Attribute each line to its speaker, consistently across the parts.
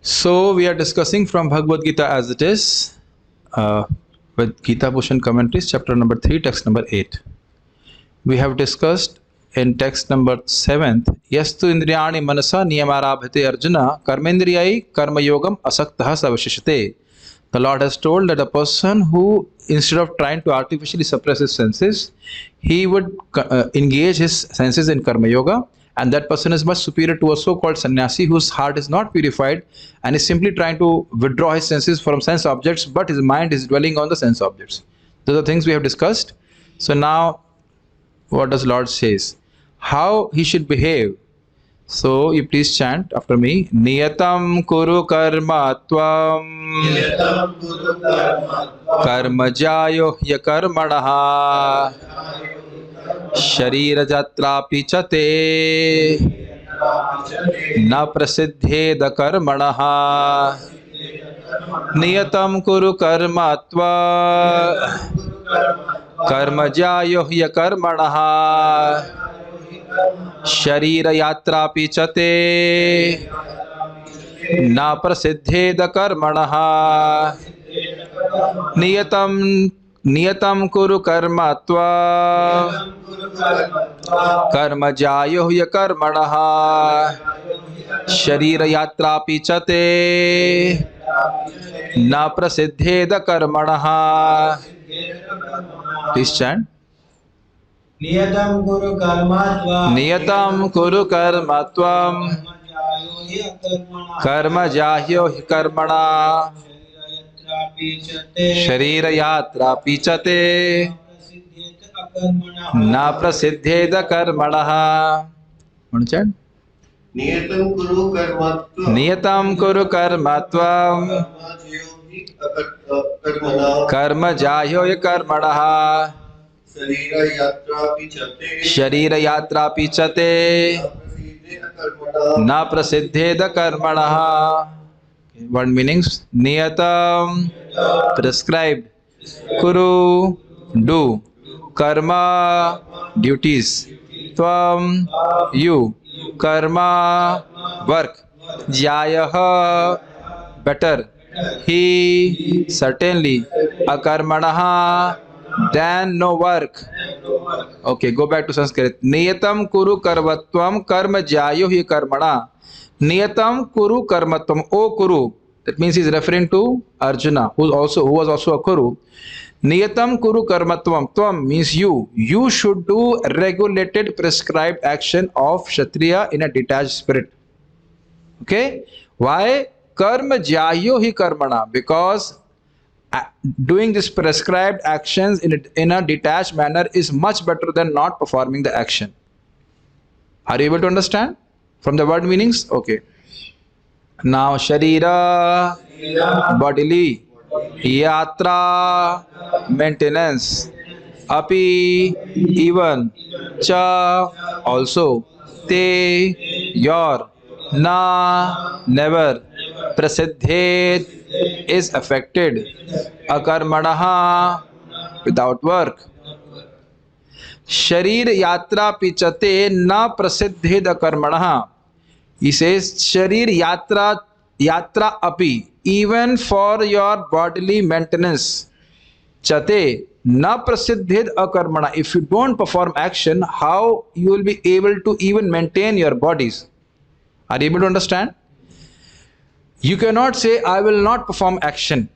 Speaker 1: So we are discussing from Bhagavad Gita as it is, with Gita Bhushan commentaries, chapter number 3, text number 8. We have discussed in text number 7th, Yastu Indriyani Manasa Niyamarabhate Arjuna Karmendriyai Karma Yogam Asaktah Savashishate. The Lord has told that a person who, instead of trying to artificially suppress his senses, he would engage his senses in Karma Yoga, and that person is much superior to a so-called sannyasi whose heart is not purified and is simply trying to withdraw his senses from sense objects, but his mind is dwelling on the sense objects. Those are things we have discussed. So now, what does Lord says? How he should behave. So you please chant after me. Niyatam kuru karma tvam karma jayo hya karmanaha sharira jatrapi chate na prasiddhed karmanaha niyatam kuru karma tva karma jayo hya karmanaha शरीर यात्रा पीचते न प्रसिद्धेद कर्मणः नियतं कुरु कर्म त्वा कर्म जायो ह्य कर्मणः शरीर यात्रा पीचते न प्रसिद्धेद कर्मणः. Please chant.
Speaker 2: नियतं
Speaker 1: कुरु कर्म त्वं कर्म जाह्यो हि कर्मणा शरीर यात्रा पीचते न प्रसिद्धेद कर्मणः. नियतं कुरु कर्म त्वं कर्म जाह्यो हि कर्मणः शरीर यात्रा पीचते न प्रसिद्धेद कर्मणः. What meanings? Niyatam, prescribed. Kuru, do. Karma, duties. Tvam, you. Karma, work. Jayah, better. He, certainly. Akarmanaha, then no work. Okay, go back to Sanskrit. Niyatam kuru karvatvam karma jayo hi karmana. Niyatam kuru karmatvam. O Kuru. That means he is referring to Arjuna, who was also a Kuru. Niyatam kuru karmatvam. Tvam means you. You should do regulated, prescribed action of Kshatriya in a detached spirit. Okay? Why? Karma jayo hi karmana. Because doing this prescribed actions in a detached manner is much better than not performing the action. Are you able to understand from the word meanings? Okay. Now sharira, bodily, yatra, maintenance, api, even, cha, also, te, your, na, never, prasiddhet, is affected, akarmanaha, without work, sharir yatra pichate na prasiddhed akarmanaha. He says sharir yatra api, even for your bodily maintenance, chate na prasiddhed akarmana. If you don't perform action, how you will be able to even maintain your bodies? Are you able to understand? You cannot say, I will not perform action,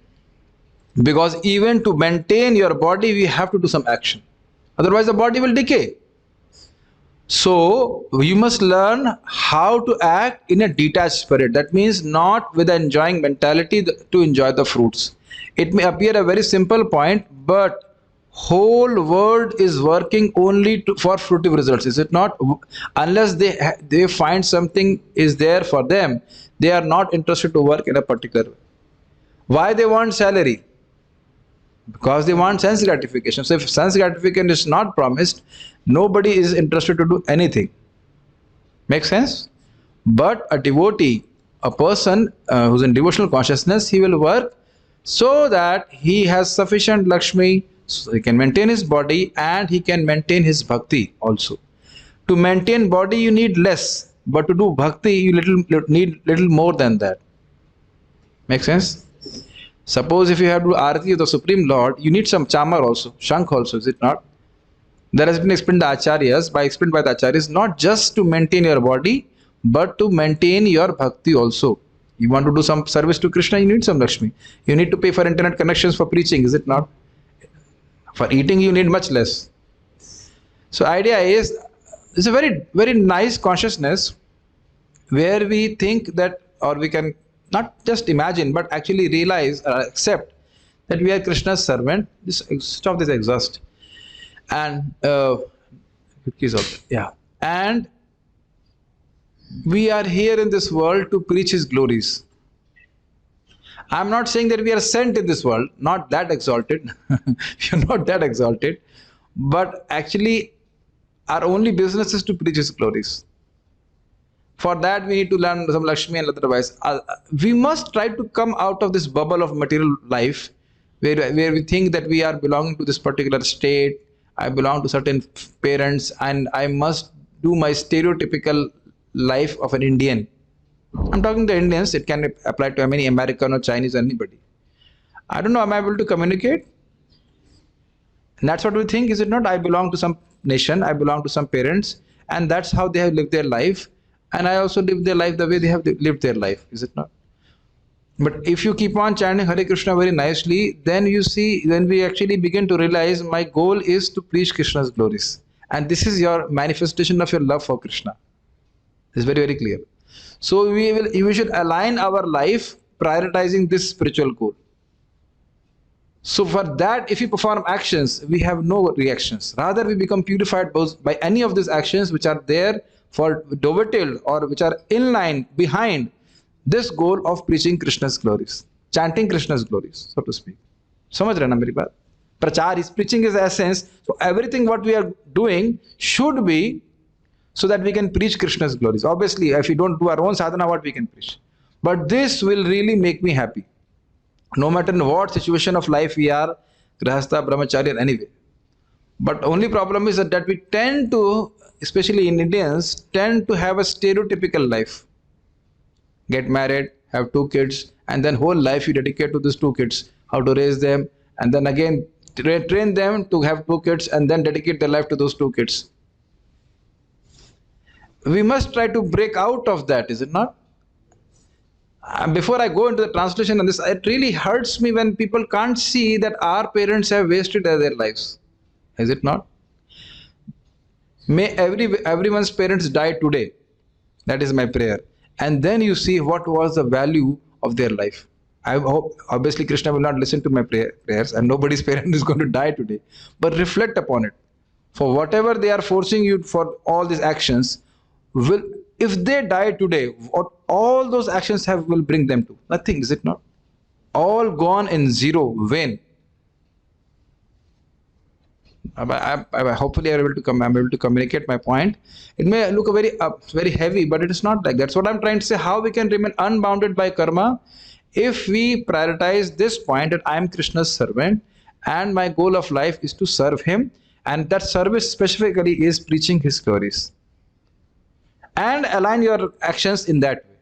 Speaker 1: because even to maintain your body, we have to do some action. Otherwise, the body will decay. So, you must learn how to act in a detached spirit. That means not with an enjoying mentality to enjoy the fruits. It may appear a very simple point, but whole world is working only for fruitive results. Is it not? Unless they find something is there for them, they are not interested to work in a particular way. Why they want salary? Because they want sense gratification. So if sense gratification is not promised, nobody is interested to do anything. Make sense? But a devotee, a person who's in devotional consciousness, he will work so that he has sufficient Lakshmi, so he can maintain his body and he can maintain his bhakti also. To maintain body you need less, but to do bhakti you need little more than that. Make sense? Suppose if you have to do Arati of the Supreme Lord, you need some chamar also, Shankh also, is it not? That has been explained by explained by the Acharyas, not just to maintain your body, but to maintain your bhakti also. You want to do some service to Krishna, you need some Lakshmi. You need to pay for internet connections for preaching, is it not? For eating, you need much less. So idea is, it's a very, very nice consciousness where we think that, or we can not just imagine, but actually realize or accept that we are Krishna's servant. Stop this exhaust. And yeah, and we are here in this world to preach his glories. I'm not saying that we are sent in this world, not that exalted. We are not that exalted, but actually our only business is to preach his glories. For that we need to learn some Lakshmi and otherwise. We must try to come out of this bubble of material life where we think that we are belonging to this particular state. I belong to certain parents and I must do my stereotypical life of an Indian. I'm talking to Indians, it can apply to any American or Chinese, anybody. I don't know, am I able to communicate? And that's what we think, is it not? I belong to some nation, I belong to some parents, and that's how they have lived their life. And I also live their life the way they have lived their life, is it not? But if you keep on chanting Hare Krishna very nicely, then you see, then we actually begin to realize my goal is to preach Krishna's glories. And this is your manifestation of your love for Krishna. It's very, very clear. So we should align our life prioritizing this spiritual goal. So for that, if we perform actions, we have no reactions. Rather, we become purified both by any of these actions which are there for dovetailed or which are in line behind this goal of preaching Krishna's glories, chanting Krishna's glories, so to speak. Samajh rahe na meri baat? Prachar is preaching his essence. So everything what we are doing should be so that we can preach Krishna's glories. Obviously, if we don't do our own sadhana, what we can preach? But this will really make me happy. No matter in what situation of life we are, grahastha, brahmacharya, anyway. But only problem is that we tend to, especially in Indians, tend to have a stereotypical life. Get married, have 2 kids, and then whole life you dedicate to these 2 kids, how to raise them, and then again train them to have 2 kids and then dedicate their life to those 2 kids. We must try to break out of that, is it not? Before I go into the translation on this, it really hurts me when people can't see that our parents have wasted their lives. Is it not? May everyone's parents die today. That is my prayer. And then you see what was the value of their life. I hope, obviously Krishna will not listen to my prayers and nobody's parent is going to die today. But reflect upon it. For whatever they are forcing you for all these actions, if they die today, what all those actions will bring them to? Nothing, is it not? All gone in zero, vain. Hopefully I'm able to communicate my point. It may look very heavy, but it is not like that. That's what I'm trying to say. How we can remain unbounded by karma if we prioritize this point that I am Krishna's servant and my goal of life is to serve him, and that service specifically is preaching his glories. And align your actions in that way.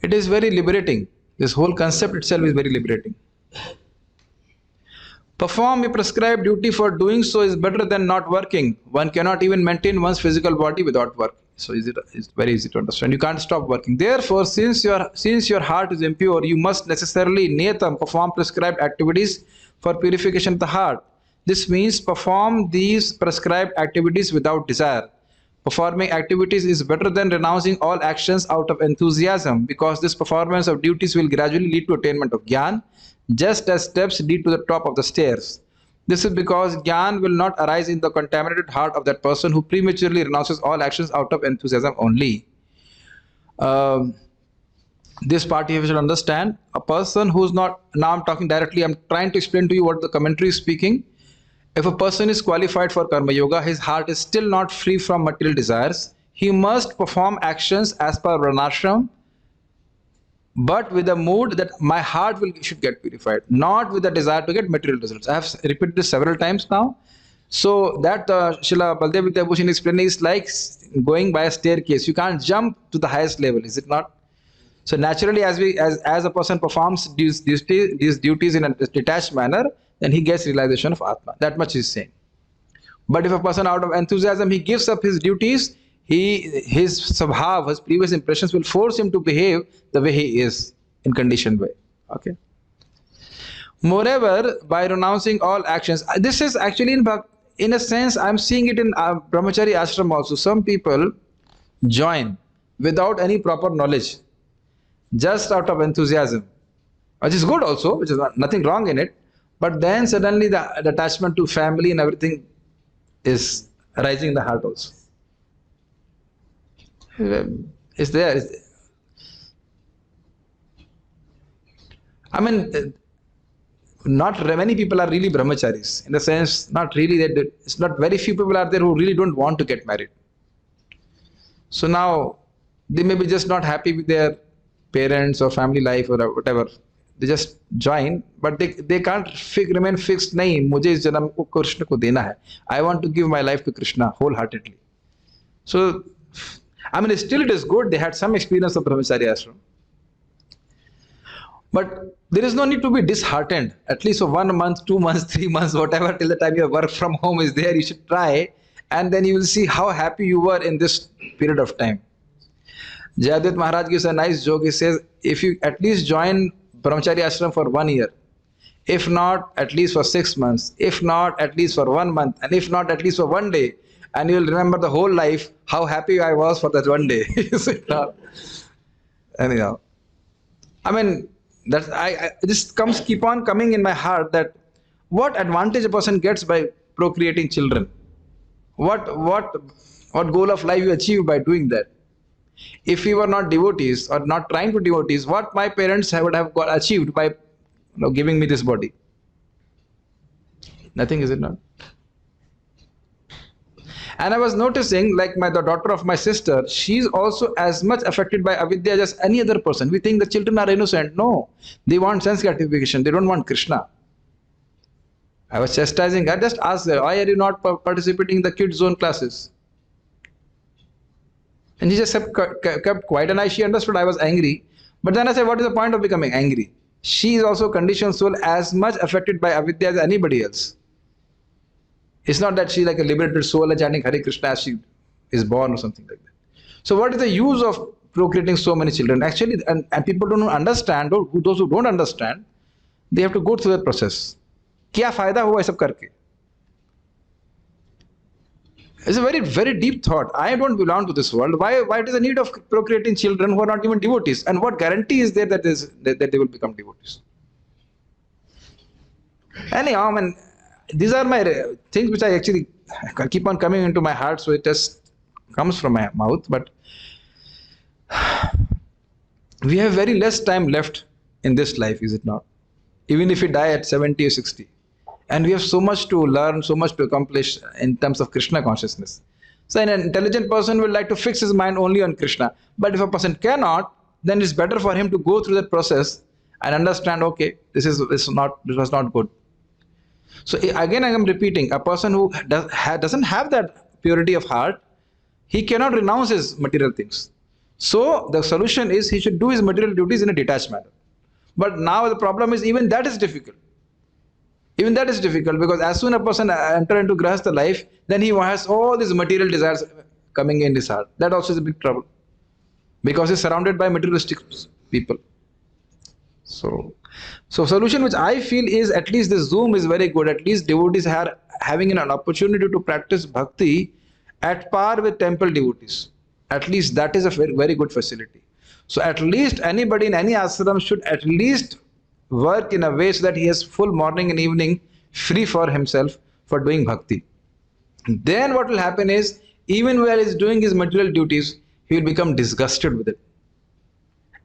Speaker 1: It is very liberating. This whole concept itself is very liberating. Perform a prescribed duty, for doing so is better than not working. One cannot even maintain one's physical body without work. So it's very easy to understand. You can't stop working. Therefore, since your heart is impure, you must necessarily niyatam perform prescribed activities for purification of the heart. This means perform these prescribed activities without desire. Performing activities is better than renouncing all actions out of enthusiasm, because this performance of duties will gradually lead to attainment of Gyan, just as steps lead to the top of the stairs. This is because Gyan will not arise in the contaminated heart of that person who prematurely renounces all actions out of enthusiasm only. This part you should understand. A person who's not, now I'm talking directly, I'm trying to explain to you what the commentary is speaking. If a person is qualified for Karma Yoga, his heart is still not free from material desires. He must perform actions as per Varnashram, but with the mood that my heart should get purified, not with the desire to get material results. I have repeated this several times now. So that Srila Baldev Vidyabhushan is explaining is like going by a staircase. You can't jump to the highest level, is it not? So naturally, as a person performs these duties in a detached manner, then he gets realization of Atma. That much he's saying. But if a person out of enthusiasm, he gives up his duties, his sabhav, his previous impressions will force him to behave the way he is in conditioned way. Okay. Moreover, by renouncing all actions, this is actually in a sense, I'm seeing it in brahmachari ashram also. Some people join without any proper knowledge, just out of enthusiasm, which is good also, which is nothing wrong in it. But then suddenly the attachment to family and everything is rising in the heart also. It's there. I mean, not many people are really brahmacharis. In the sense, not really. It's not very few people are there who really don't want to get married. So now they may be just not happy with their parents or family life or whatever. They just join, but they can't remain fixed. नहीं, मुझे इस जन्म को कृष्ण को देना है. I want to give my life to Krishna wholeheartedly. So, I mean, still it is good. They had some experience of brahmacharya ashram. But there is no need to be disheartened. At least for 1 month, 2 months, 3 months, whatever, till the time your work from home is there, you should try. And then you will see how happy you were in this period of time. Jayadvaita Maharaj gives a nice joke. He says, if you at least join brahmacharya ashram for 1 year, if not at least for 6 months, if not at least for 1 month, and if not at least for 1 day, and you will remember the whole life how happy I was for that 1 day. Anyhow, I mean, this keep on coming in my heart that what advantage a person gets by procreating children. What goal of life you achieve by doing that? If we were not devotees or not trying to devotees, what my parents would have achieved by giving me this body? Nothing, is it not? And I was noticing, like the daughter of my sister, she's also as much affected by avidya as any other person. We think the children are innocent. No, they want sense gratification. They don't want Krishna. I was chastising her. I just asked her, why are you not participating in the kids zone classes? And she just kept quiet, and she understood I was angry. But then I said, what is the point of becoming angry? She is also a conditioned soul, as much affected by avidya as anybody else. It's not that she's like a liberated soul and chanting Hare Krishna as she is born or something like that. So what is the use of procreating so many children? Actually, and people don't understand, or those who don't understand, they have to go through that process. क्या फायदा हुआ ये सब करके? It's a very, very deep thought. I don't belong to this world. Why is the need of procreating children who are not even devotees? And what guarantee is there that they will become devotees? Anyhow, I mean, these are my things which I actually keep on coming into my heart, so it just comes from my mouth. But we have very less time left in this life, is it not? Even if we die at 70 or 60. And we have so much to learn, so much to accomplish in terms of Krishna consciousness. So an intelligent person will like to fix his mind only on Krishna. But if a person cannot, then it's better for him to go through that process and understand, okay, this was not good. So again, I am repeating, a person who doesn't have that purity of heart, he cannot renounce his material things. So the solution is he should do his material duties in a detached manner. But now the problem is even that is difficult. Even that is difficult, because as soon as a person enters into grahastha life, then he has all these material desires coming in his heart. That also is a big trouble, because he's surrounded by materialistic people. So solution which I feel is, at least this Zoom is very good. At least devotees are having an opportunity to practice bhakti at par with temple devotees. At least that is a very, very good facility. So at least anybody in any ashram should at least work in a way so that he has full morning and evening free for himself for doing bhakti. Then what will happen is, even while he is doing his material duties, he will become disgusted with it.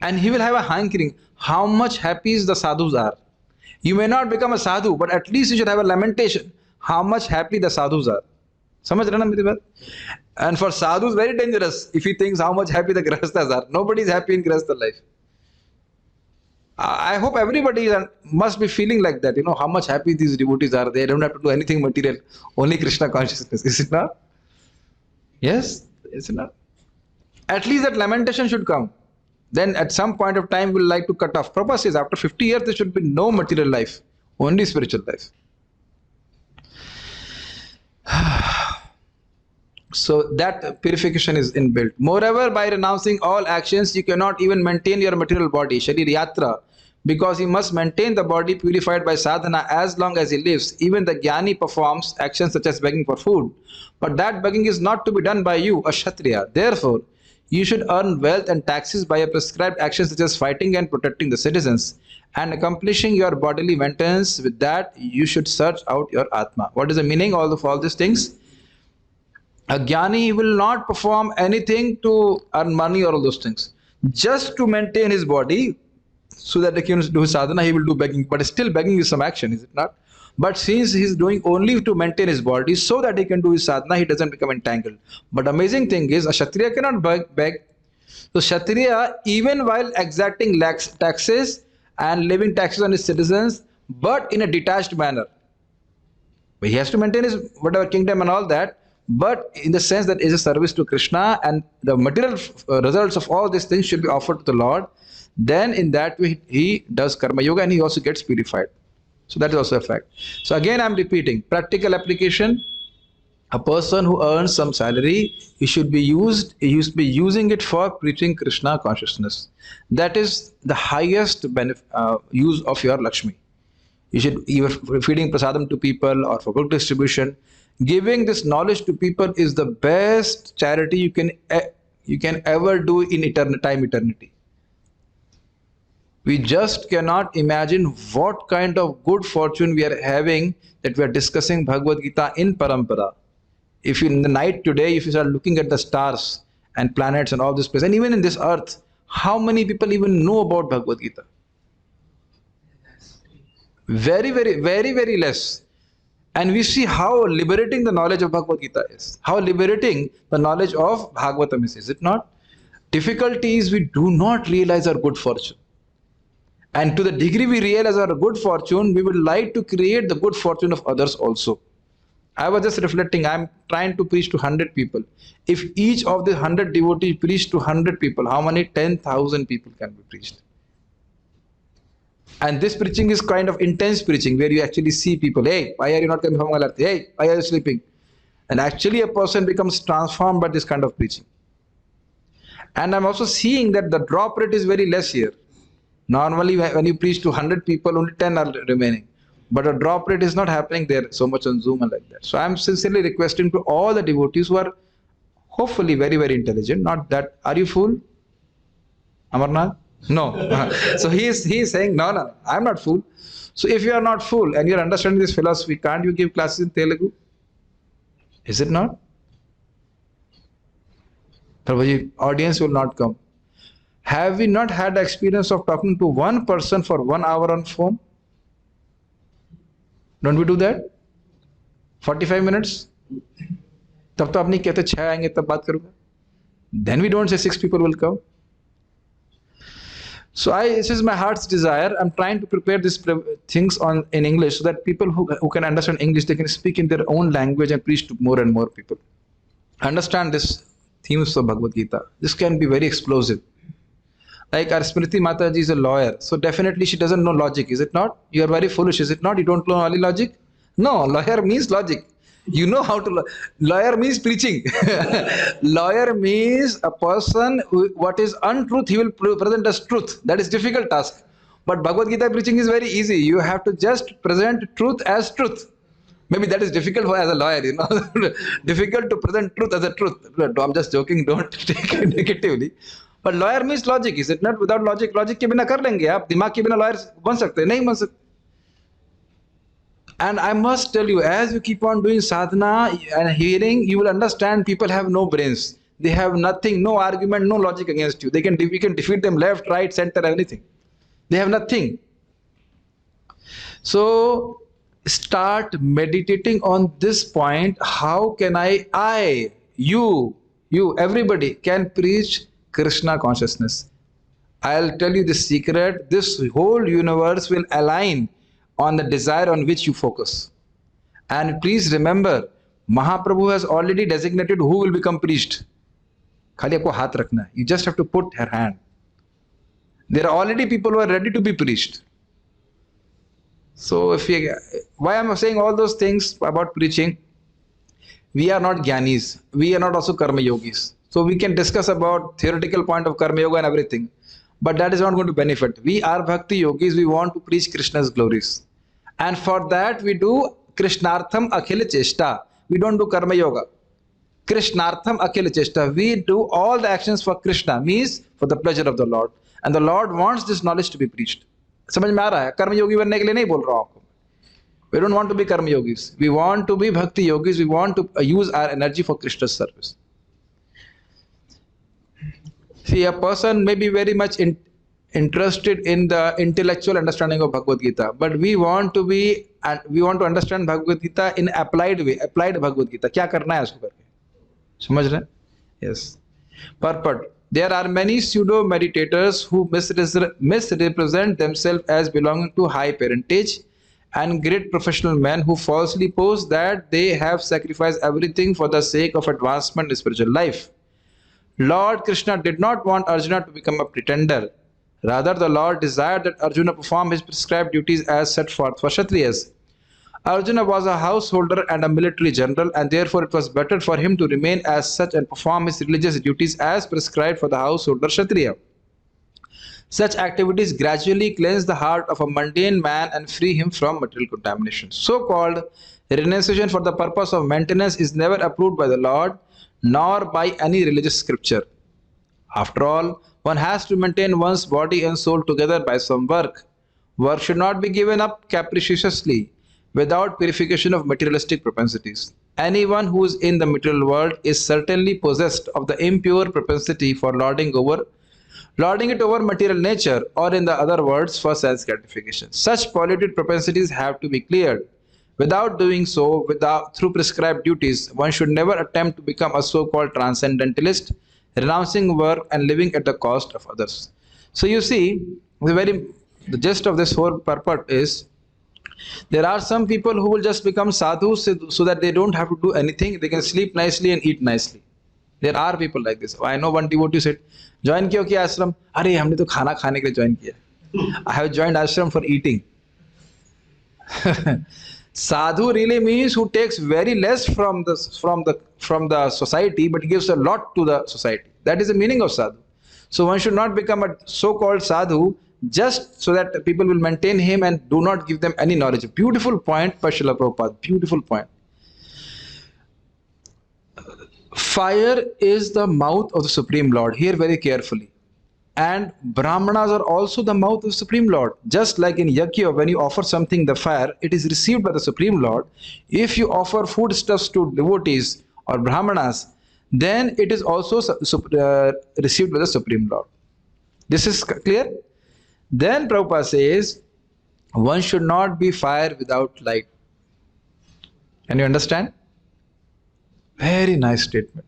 Speaker 1: And he will have a hankering, how much happy the sadhus are. You may not become a sadhu, but at least you should have a lamentation, how much happy the sadhus are. Samajh rahe na meri baat? And for sadhus, very dangerous if he thinks how much happy the grahasthas are. Nobody is happy in grahastha life. I hope everybody must be feeling like that, how much happy these devotees are. They don't have to do anything material, only Krishna consciousness. Is it not? Yes, is it not? At least that lamentation should come. Then at some point of time, we'll like to cut off. Prabhupada says after 50 years, there should be no material life, only spiritual life. So that purification is inbuilt. Moreover, by renouncing all actions, you cannot even maintain your material body, Sharir Yatra, because he must maintain the body purified by sadhana as long as he lives. Even the Jnani performs actions such as begging for food. But that begging is not to be done by you, a Kshatriya. Therefore, you should earn wealth and taxes by a prescribed action such as fighting and protecting the citizens. And accomplishing your bodily maintenance, with that, you should search out your Atma. What is the meaning of all these things? A Jnani will not perform anything to earn money or all those things. Just to maintain his body, so that he can do his sadhana, he will do begging. But still begging is some action, is it not? But since he is doing only to maintain his body, so that he can do his sadhana, he doesn't become entangled. But amazing thing is, a Kshatriya cannot beg. So Kshatriya, even while exacting taxes and levying taxes on his citizens, but in a detached manner. He has to maintain his whatever kingdom and all that, but in the sense that it is a service to Krishna, and the material results of all these things should be offered to the Lord. Then in that way he does karma yoga and he also gets purified. So that is also a fact. So again I'm repeating, practical application. A person who earns some salary, he should be using it for preaching Krishna consciousness. That is the highest use of your Lakshmi. You should either feeding prasadam to people or for book distribution. Giving this knowledge to people is the best charity you can ever do in eternity. We just cannot imagine what kind of good fortune we are having that we are discussing Bhagavad Gita in Parampara. If in the night today, if you start looking at the stars and planets and all this place, and even in this earth, how many people even know about Bhagavad Gita? Very, very, very, very less. And we see how liberating the knowledge of Bhagavad Gita is. How liberating the knowledge of Bhagavatam is it not? Difficulty is we do not realize our good fortune. And to the degree we realize our good fortune, we would like to create the good fortune of others also. I was just reflecting, I'm trying to preach to 100 people. If each of the 100 devotees preach to 100 people, how many 10,000 people can be preached? And this preaching is kind of intense preaching where you actually see people, hey, why are you not coming home? Hey, why are you sleeping? And actually a person becomes transformed by this kind of preaching. And I'm also seeing that the drop rate is very less here. Normally when you preach to 100 people, only 10 are remaining. But a drop rate is not happening there so much on Zoom and like that. So I'm sincerely requesting to all the devotees who are hopefully very, very intelligent, not that, are you fool? Amarnath? No. So he is saying, no, I'm not fool. So if you are not fool and you're understanding this philosophy, can't you give classes in Telugu? Is it not? Prabhuji, audience will not come. Have we not had the experience of talking to one person for 1 hour on phone? Don't we do that? 45 minutes? तब तो आप नहीं कहते 6 आएंगे तब बात करूंगा. Then we don't say 6 people will come. So this is my heart's desire. I'm trying to prepare these things in English so that people who can understand English, they can speak in their own language and preach to more and more people. Understand this themes of Bhagavad Gita. This can be very explosive. Like our Smriti Mataji is a lawyer, so definitely she doesn't know logic, is it not? You are very foolish, is it not? You don't know only logic? No, lawyer means logic. You know how to, lawyer means preaching. Lawyer means a person who, what is untruth, he will present as truth. That is difficult task. But Bhagavad Gita preaching is very easy. You have to just present truth as truth. Maybe that is difficult for as a lawyer, you know. Difficult to present truth as a truth. I'm just joking, don't take it negatively. But lawyer means logic, is it not? Without logic के बिना कर लेंगे आप, दिमाग के बिना lawyer बन सकते हैं, नहीं बन सकते. And I must tell you, as you keep on doing sadhana and hearing, you will understand people have no brains. They have nothing, no argument, no logic against you. We can defeat them left, right, center, everything. They have nothing. So start meditating on this point. How can you, everybody can preach Krishna consciousness? I'll tell you the secret. This whole universe will align on the desire on which you focus. And please remember, Mahaprabhu has already designated who will become priest. खाली आपको हाथ रखना है. You just have to put her hand. There are already people who are ready to be preached. So why I'm saying all those things about preaching? We are not Gyanis. We are not also Karma Yogis. So we can discuss about theoretical point of Karma Yoga and everything. But that is not going to benefit. We are Bhakti Yogis. We want to preach Krishna's glories. And for that we do Krishnartham Akhila Cheshta. We don't do Karma Yoga. Krishnartham Akhila Cheshta. We do all the actions for Krishna. Means for the pleasure of the Lord. And the Lord wants this knowledge to be preached. समझ में आ रहा है? कर्म योगी बनने के लिए नहीं बोल रहा हूं आपको. We don't want to be karma yogis. We want to be bhakti yogis. We want to use our energy for Krishna's service. See, a person may be very much interested in the intellectual understanding of Bhagavad Gita, but we want to understand Bhagavad Gita in applied way. Applied Bhagavad Gita. क्या करना है उसको करके? समझ रहे हैं? Yes. Purport. There are many pseudo meditators who misrepresent themselves as belonging to high parentage, and great professional men who falsely pose that they have sacrificed everything for the sake of advancement in spiritual life. Lord Krishna did not want Arjuna to become a pretender. Rather, the Lord desired that Arjuna perform his prescribed duties as set forth for Kshatriyas. Arjuna was a householder and a military general, and therefore it was better for him to remain as such and perform his religious duties as prescribed for the householder Kshatriya. Such activities gradually cleanse the heart of a mundane man and free him from material contamination. So-called renunciation for the purpose of maintenance is never approved by the Lord, nor by any religious scripture. After all, one has to maintain one's body and soul together by some work. Work should not be given up capriciously, without purification of materialistic propensities. Anyone who is in the material world is certainly possessed of the impure propensity for lording it over material nature, or in the other words, for sense gratification. Such polluted propensities have to be cleared. Without doing so, through prescribed duties, one should never attempt to become a so-called transcendentalist, renouncing work and living at the cost of others. So you see, the gist of this whole purport is, there are some people who will just become sadhus so that they don't have to do anything. They can sleep nicely and eat nicely. There are people like this. I know one devotee said, join kiya kya ashram? Arey, humne to khana khane ke liye join kiya. I have joined ashram for eating. Sadhu really means who takes very less from the society, but gives a lot to the society. That is the meaning of sadhu. So one should not become a so-called sadhu just so that people will maintain him and do not give them any knowledge. Beautiful point, Srila Prabhupada. Beautiful point. Fire is the mouth of the Supreme Lord. Hear very carefully. And Brahmanas are also the mouth of the Supreme Lord. Just like in Yajna, when you offer something, the fire, it is received by the Supreme Lord. If you offer foodstuffs to devotees or Brahmanas, then it is also received by the Supreme Lord. This is clear? Then Prabhupada says, one should not be fire without light. Can you understand? Very nice statement.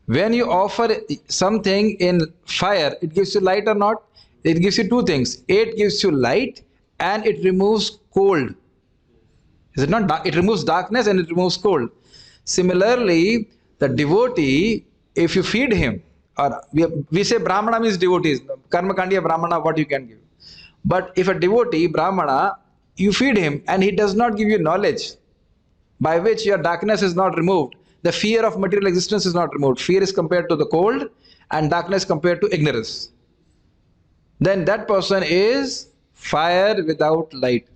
Speaker 1: When you offer something in fire, it gives you light or not? It gives you two things. It gives you light and it removes cold. Is it not? It removes darkness and it removes cold. Similarly, the devotee, if you feed him, or we say Brahmana means devotees, Karma Kandiya Brahmana, what you can give. But if a devotee, Brahmana, you feed him and he does not give you knowledge by which your darkness is not removed, the fear of material existence is not removed. Fear is compared to the cold and darkness compared to ignorance. Then that person is fire without light.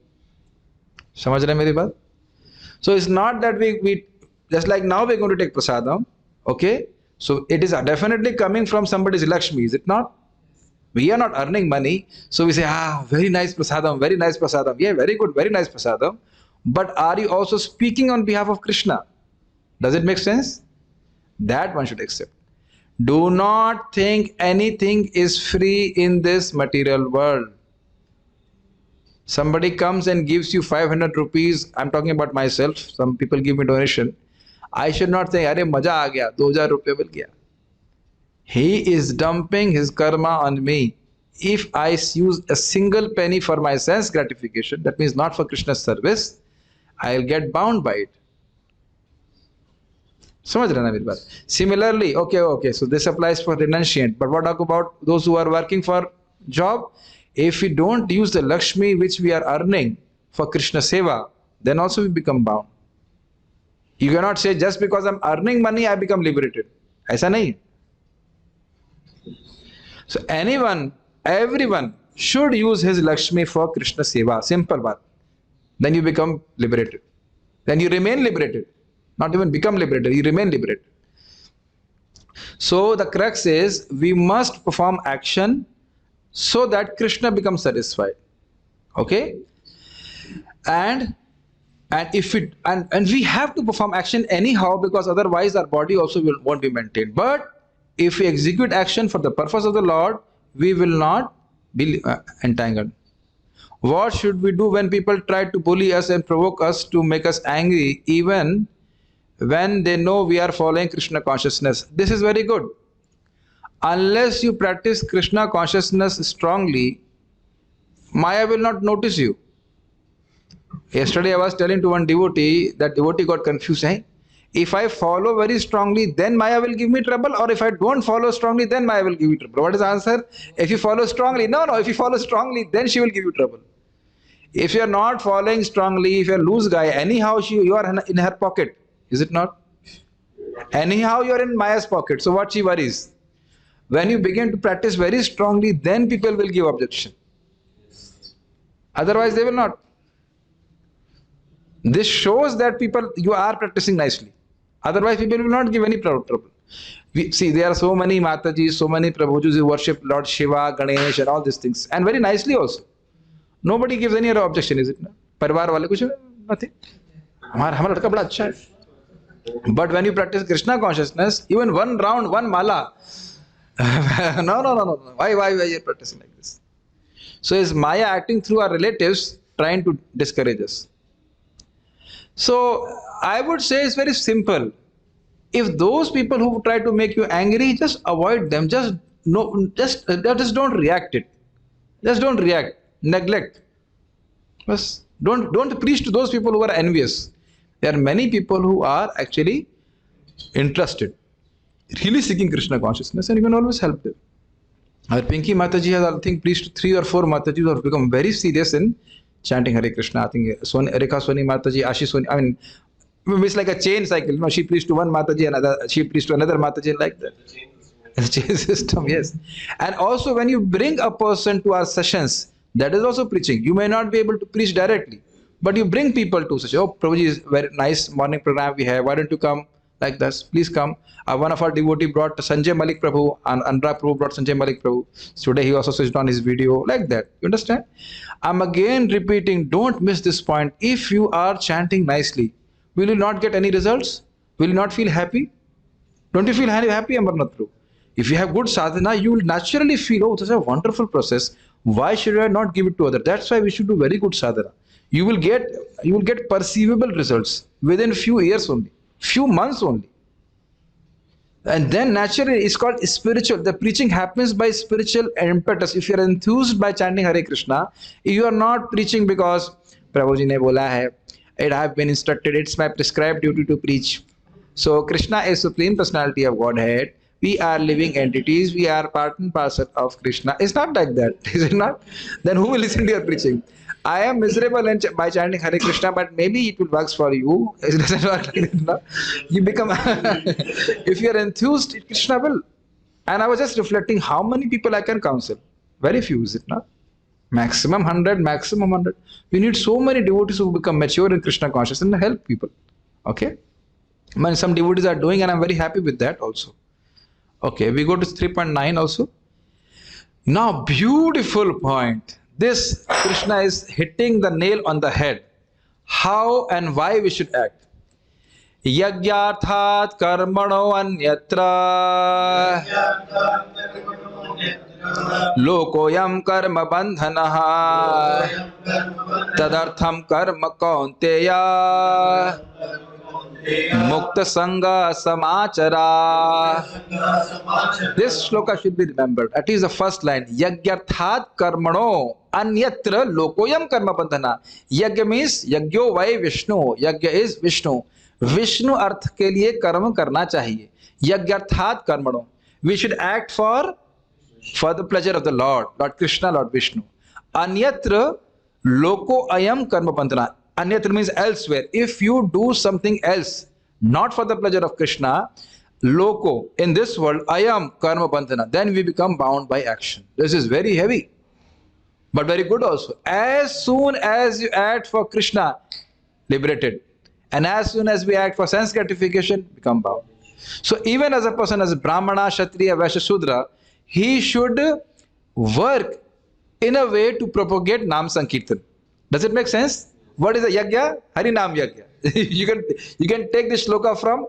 Speaker 1: Samajh rahe meri baat? So it's not that we just like now we're going to take prasadam, okay? So it is definitely coming from somebody's Lakshmi, is it not? We are not earning money, so we say, very nice prasadam, very nice prasadam. Yeah, very good, very nice prasadam. But are you also speaking on behalf of Krishna? Does it make sense? That one should accept. Do not think anything is free in this material world. Somebody comes and gives you 500 rupees. I'm talking about myself. Some people give me donation. I should not think, "Arey maja aa gaya, 2000 rupees mil gaya." He is dumping his karma on me. If I use a single penny for my sense gratification, that means not for Krishna's service, I'll get bound by it. समझ रहे ना मेरी बात? Similarly, okay, so this applies for renunciant, but what about those who are working for job. If we don't use the Lakshmi which we are earning for Krishna Seva, then also we become bound. You cannot say just because I'm earning money, I become liberated. ऐसा नहीं. So everyone should use his Lakshmi for Krishna Seva. Simple baat. Then you become liberated. Then you remain liberated. Not even become liberated, you remain liberated. So the crux is we must perform action so that Krishna becomes satisfied. Okay? And if it and we have to perform action anyhow, because otherwise our body also won't be maintained. But if we execute action for the purpose of the Lord, we will not be entangled. What should we do when people try to bully us and provoke us to make us angry, even when they know we are following Krishna consciousness? This is very good. Unless you practice Krishna consciousness strongly, Maya will not notice you. Yesterday I was telling to one devotee, that devotee got confused. Hey, if I follow very strongly, then Maya will give me trouble, or if I don't follow strongly, then Maya will give me trouble. What is the answer? If you follow strongly, no, if you follow strongly, then she will give you trouble. If you are not following strongly, if you are a loose guy, anyhow you are in her pocket, is it not? Anyhow you are in Maya's pocket, so what she worries? When you begin to practice very strongly, then people will give objection. Otherwise they will not. This shows that you are practicing nicely. Otherwise people will not give any trouble. See, there are so many Matajis, so many Prabhujis who worship Lord Shiva, Ganesh and all these things, and very nicely also. Nobody gives any other objection, is it not? Parivar wale kuch nothing. Hamara ladka bada acha hai. But when you practice Krishna consciousness, even one round, one mala, no. Why are you practicing like this? So is Maya acting through our relatives, trying to discourage us? So I would say it's very simple. If those people who try to make you angry, just avoid them. Just don't react it. Just don't react. Neglect. Just don't preach to those people who are envious. There are many people who are actually interested, really seeking Krishna consciousness, and you can always help them. Our Pinky Mataji has, I think, preached 3 or 4 Matajis who have become very serious in chanting Hare Krishna. I think Rekha Soni Mataji, Ashi Soni, I mean, it's like a chain cycle. You know, she preached to one Mataji, she preached to another Mataji, like that. It's a chain system, yes. And also when you bring a person to our sessions, that is also preaching. You may not be able to preach directly, but you bring people to such, oh, Prabhuji is very nice morning program we have, why don't you come? Like this, please come. One of our devotee brought Sanjay Malik Prabhu, and Anurag Prabhu brought Sanjay Malik Prabhu. Today he also switched on his video, like that. You understand? I'm again repeating, don't miss this point. If you are chanting nicely, will you not get any results? Will you not feel happy? Don't you feel happy, Amarnath Prabhu? If you have good sadhana, you will naturally feel, oh, this is a wonderful process. Why should I not give it to others? That's why we should do very good sadhana. You will get perceivable results within few years only. Few months only. And then naturally it's called spiritual. The preaching happens by spiritual impetus. If you are enthused by chanting Hare Krishna, you are not preaching because Prabhuji ne bola hai, I have been instructed, it's my prescribed duty to preach. So Krishna is Supreme Personality of Godhead. We are living entities. We are part and parcel of Krishna. It's not like that, is it not? Then who will listen to your preaching? I am miserable by chanting Hare Krishna, but maybe it will work for you. It doesn't work like that. No? You become, if you are enthused, Krishna will. And I was just reflecting how many people I can counsel. Very few, is it not? Maximum 100, maximum 100. We need so many devotees who become mature in Krishna consciousness and help people. Okay? Some devotees are doing, and I'm very happy with that also. Okay, we go to 3.9 also. Now, beautiful point. This Krishna is hitting the nail on the head. How and why we should act. Yagyarthat karmano anyatra lokoyam karma bandhanaha tadartham karma kaunteya Mukta Sangha Samachara. This shloka should be remembered. At least the first line. Yagyarthat karmano anyatra lokoyam karma bandhana. Yagya means Yagyo vai Vishnu. Yagya is Vishnu. Vishnu arth ke liye karma karna chahiye. Yagyarthat karmano. We should act for for the pleasure of the Lord, Lord Krishna, Lord Vishnu. Anyatra loko ayam karma bandhana. Anyatra means elsewhere. If you do something else, not for the pleasure of Krishna, loko, in this world, ayam karma bandhana, then we become bound by action. This is very heavy, but very good also. As soon as you act for Krishna, liberated. And as soon as we act for sense gratification, become bound. So even as a person as a Brahmana, Kshatriya, Vaishya, Shudra, he should work in a way to propagate Nam Sankirtan. Does it make sense? What is a yajna? Hari Nam yajna. you can take this shloka from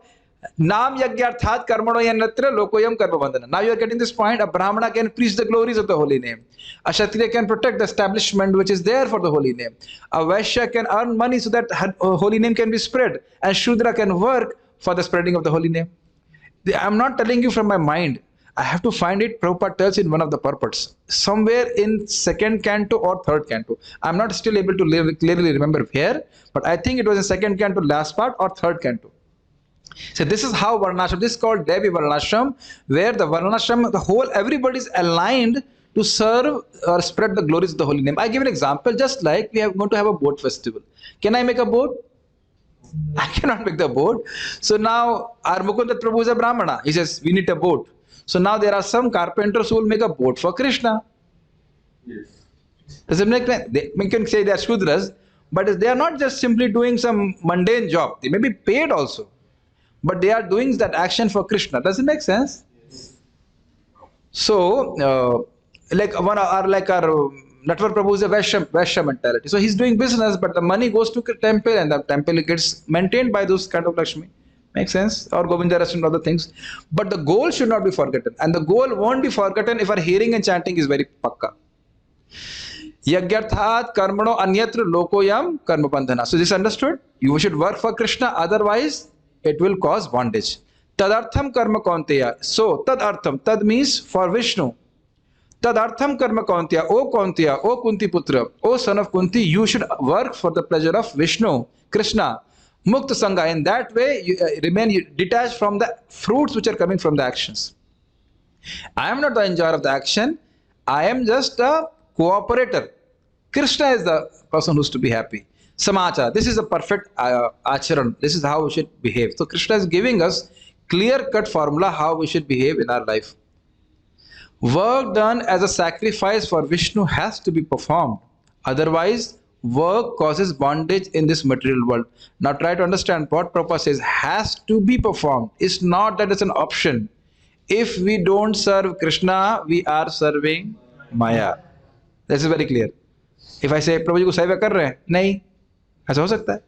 Speaker 1: Nam Yagyarthat Karmano Yanatra Lokoyam Karmabandhana. Now you are getting this point. A Brahmana can preach the glories of the holy name. A Kshatriya can protect the establishment which is there for the holy name. A Vaishya can earn money so that holy name can be spread. And Shudra can work for the spreading of the holy name. I'm not telling you from my mind. I have to find it. Prabhupada tells in one of the purports. Somewhere in second canto or third canto. I'm not still able to clearly remember where. But I think it was in second canto last part or third canto. So this is how Varnashram, this is called Devi Varnashram, where the Varnashram, the whole, everybody is aligned to serve or spread the glories of the holy name. I give an example, just like we are going to have a boat festival. Can I make a boat? I cannot make the boat. So now our Mukundat Prabhu is a Brahmana. He says, we need a boat. So now there are some carpenters who will make a boat for Krishna.
Speaker 3: Yes.
Speaker 1: Does it make sense? We can say they are Shudras, but they are not just simply doing some mundane job. They may be paid also. But they are doing that action for Krishna. Does it make sense?
Speaker 3: Yes.
Speaker 1: So, like our Natwar Prabhu is a Vaishya mentality. So he's doing business, but the money goes to the temple and the temple gets maintained by those kind of Lakshmi. Makes sense? Or Govinda Rest and other things. But the goal should not be forgotten. And the goal won't be forgotten if our hearing and chanting is very pakka. Yagyarthat karmano anyatra lokoyam karma bandhana. So this is understood? You should work for Krishna, otherwise it will cause bondage. Tadartham karma kaunteya. So, tadartham. Tad means for Vishnu. Tadartham karma kaunteya. O Kaunteya, O Kunti Putra, O son of Kunti, you should work for the pleasure of Vishnu, Krishna. Mukta Sangha. In that way, you remain detached from the fruits which are coming from the actions. I am not the enjoyer of the action. I am just a cooperator. Krishna is the person who is to be happy. Samacha, this is a perfect acharan. This is how we should behave. So Krishna is giving us clear-cut formula how we should behave in our life. Work done as a sacrifice for Vishnu has to be performed. Otherwise, work causes bondage in this material world. Now try to understand what Prabhupada says has to be performed. It's not that it's an option. If we don't serve Krishna, we are serving Maya. This is very clear. If I say, Prabhu ji ko seva kar rahe hain? Nahi. ऐसा हो सकता है.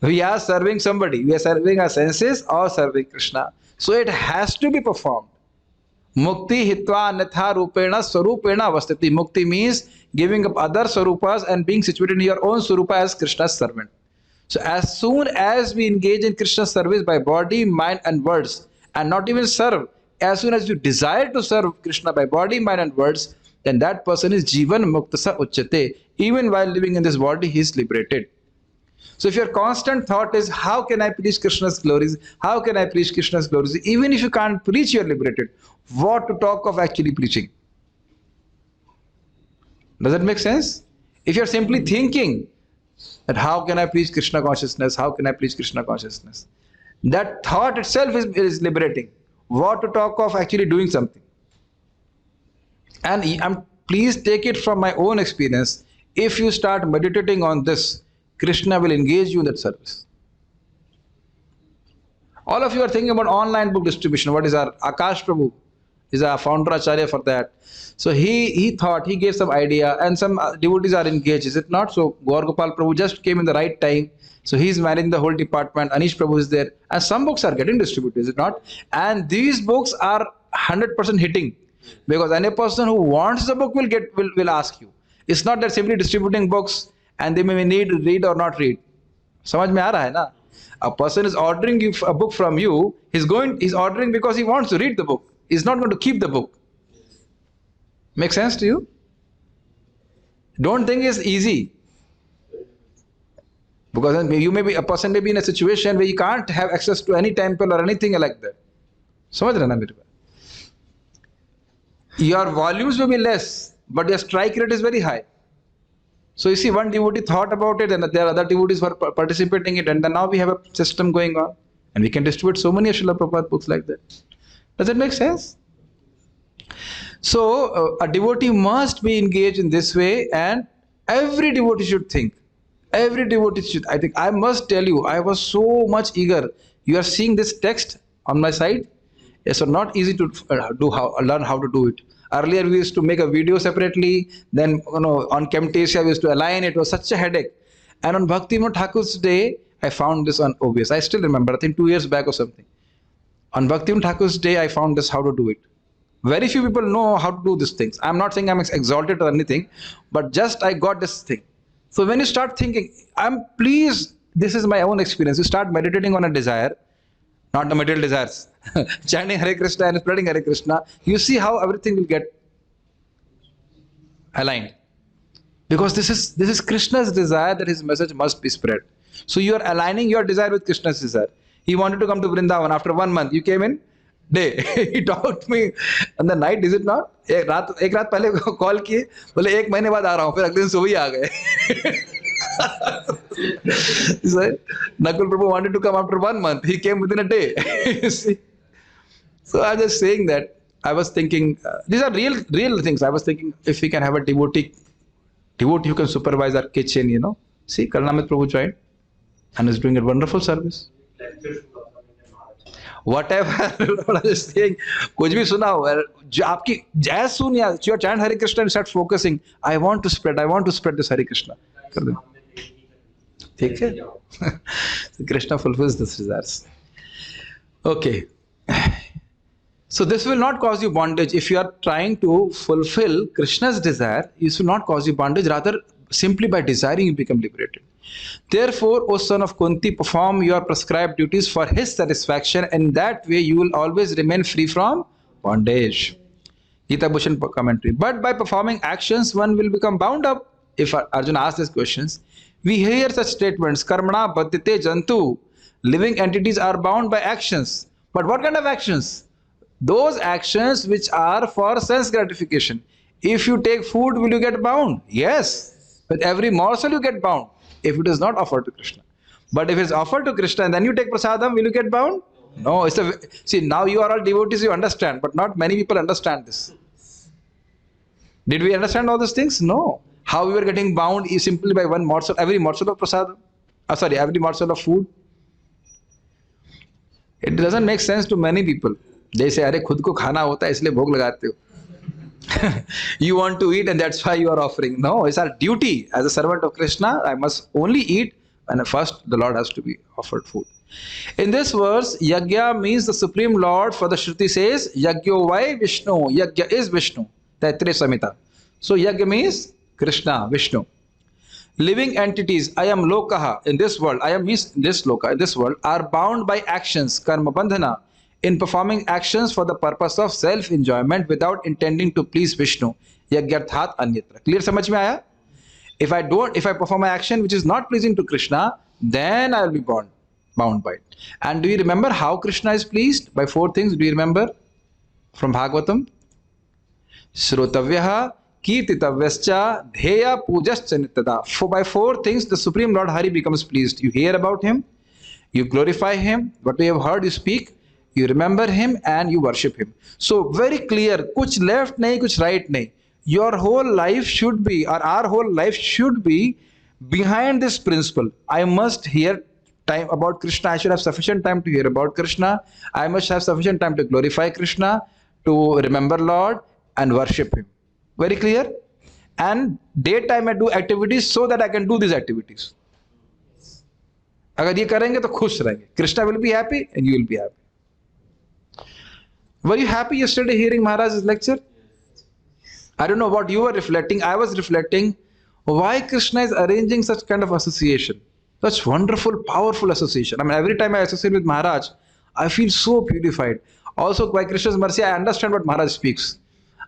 Speaker 1: We are serving somebody. We are serving our senses or serving Krishna. So it has to be performed. Mukti hitva anatha rupena swarupena avastiti. Mukti means giving up other swarupas and being situated in your own swarupa as Krishna's servant. So as soon as we engage in Krishna's service by body, mind and words, and not even serve, as soon as you desire to serve Krishna by body, mind and words, then that person is Jivan Muktasa Uchyate. Even while living in this body, he is liberated. So if your constant thought is, how can I preach Krishna's glories? How can I preach Krishna's glories? Even if you can't preach, you are liberated. What to talk of actually preaching? Does that make sense? If you're simply thinking that how can I preach Krishna consciousness? How can I preach Krishna consciousness? That thought itself is liberating. What to talk of actually doing something? And please take it from my own experience. If you start meditating on this, Krishna will engage you in that service. All of you are thinking about online book distribution. What is our Akash Prabhu? Is our founder Acharya for that. So he thought, he gave some idea, and some devotees are engaged, is it not? So Gaur Gopal Prabhu just came in the right time. So he's managing the whole department. Anish Prabhu is there. And some books are getting distributed, is it not? And these books are 100% hitting. Because any person who wants the book will ask you. It's not that simply distributing books and they may need to read or not read. Samajh mein aa raha hai na? A person is ordering you a book from you. He's ordering because he wants to read the book. He's not going to keep the book. Make sense to you? Don't think it's easy. Because a person may be in a situation where you can't have access to any temple or anything like that. Samajh rahe na mere ko? Your volumes may be less, but your strike rate is very high. So you see, one devotee thought about it, and there are other devotees who are participating in it, and then now we have a system going on, and we can distribute so many Srila Prabhupada books like that. Does it make sense? So a devotee must be engaged in this way, and every devotee should think. Every devotee should. I think I must tell you, I was so much eager. You are seeing this text on my side. It's so not easy to learn how to do it. Earlier we used to make a video separately. Then on Camtasia we used to align. It was such a headache. And on Bhaktivinoda Thakur's day, I found this on OBS. I still remember. I think 2 years back or something. On Bhaktivinoda Thakur's day, I found this how to do it. Very few people know how to do these things. I'm not saying I'm exalted or anything, but just I got this thing. So when you start thinking, I'm pleased, this is my own experience. You start meditating on a desire, not the material desires, chanting Hare Krishna and spreading Hare Krishna, you see how everything will get aligned. Because this is Krishna's desire that his message must be spread. So you are aligning your desire with Krishna's desire. He wanted to come to Vrindavan after 1 month. You came in day. He talked to me on the night, is it not? एक रात पहले call किए, बोले 1 महीने बाद आ रहा हूँ, फिर अगले दिन सुबह ही आ गए. Nakul Prabhu wanted to come after 1 month. He came within a day. You see? So I was just saying that. I was thinking, these are real things. I was thinking if we can have a devotee who can supervise our kitchen, See, Karnamit Prabhu joined and is doing a wonderful service. Whatever, I was just saying, कुछ भी सुना हो, जो आपकी as soon as you chant Hare Krishna and start focusing, I want to spread this Hare Krishna. कर दो. ठीक है? Krishna fulfills this desires. Okay. So this will not cause you bondage. If you are trying to fulfill Krishna's desire, it will not cause you bondage. Rather, simply by desiring, you become liberated. Therefore, O son of Kunti, perform your prescribed duties for his satisfaction, and that way you will always remain free from bondage. Gita Bhushan commentary. But by performing actions, one will become bound up. If Arjuna asks these questions, we hear such statements, Karmana Badhyate Jantu. Living entities are bound by actions. But what kind of actions? Those actions which are for sense gratification. If you take food, will you get bound? Yes. With every morsel you get bound, if it is not offered to Krishna. But if it is offered to Krishna and then you take prasadam, will you get bound? No. See, now you are all devotees, you understand, but not many people understand this. Did we understand all these things? No. How we were getting bound is simply by one morsel, every morsel of prasadam. Every morsel of food. It doesn't make sense to many people. They say, अरे खुद को खाना होता है इसलिए भोग लगाते हो. You want to eat and that's why you are offering. No, it's our duty as a servant of Krishna. I must only eat when first the Lord has to be offered food. In this verse, Yagya means the Supreme Lord, for the Shruti says, Yagyo vai Vishnu. Yagya is Vishnu. Taittiriya Samhita. So Yagya means Krishna, Vishnu. Living entities, I am Lokaha, in this world, I am means this Loka, in this world, are bound by actions, karma bandhana, in performing actions for the purpose of self-enjoyment without intending to please Vishnu. Yagyarthat anyatra. Clear samajh mein aaya? If I perform an action which is not pleasing to Krishna, then I will be bound by it. And do you remember how Krishna is pleased? By 4 things. Do you remember? From Bhagavatam. Shrotavyaha, Kirtitavyascha, Dheya, Pujascha Nityada. For by 4 things the Supreme Lord Hari becomes pleased. You hear about him, you glorify him, what we have heard you speak, you remember him and you worship him. So very clear, kuch left nahi, kuch right nahi. Your whole life should be, or our whole life should be behind this principle. I must hear time about Krishna. I should have sufficient time to hear about Krishna. I must have sufficient time to glorify Krishna, to remember Lord and worship him. Very clear? And daytime I do activities so that I can do these activities. अगर ये करेंगे तो खुश रहेंगे. Krishna will be happy and you will be happy. Were you happy yesterday hearing Maharaj's lecture? I don't know what you were reflecting. I was reflecting why Krishna is arranging such kind of association. Such wonderful, powerful association. I mean, every time I associate with Maharaj, I feel so purified. Also, by Krishna's mercy, I understand what Maharaj speaks.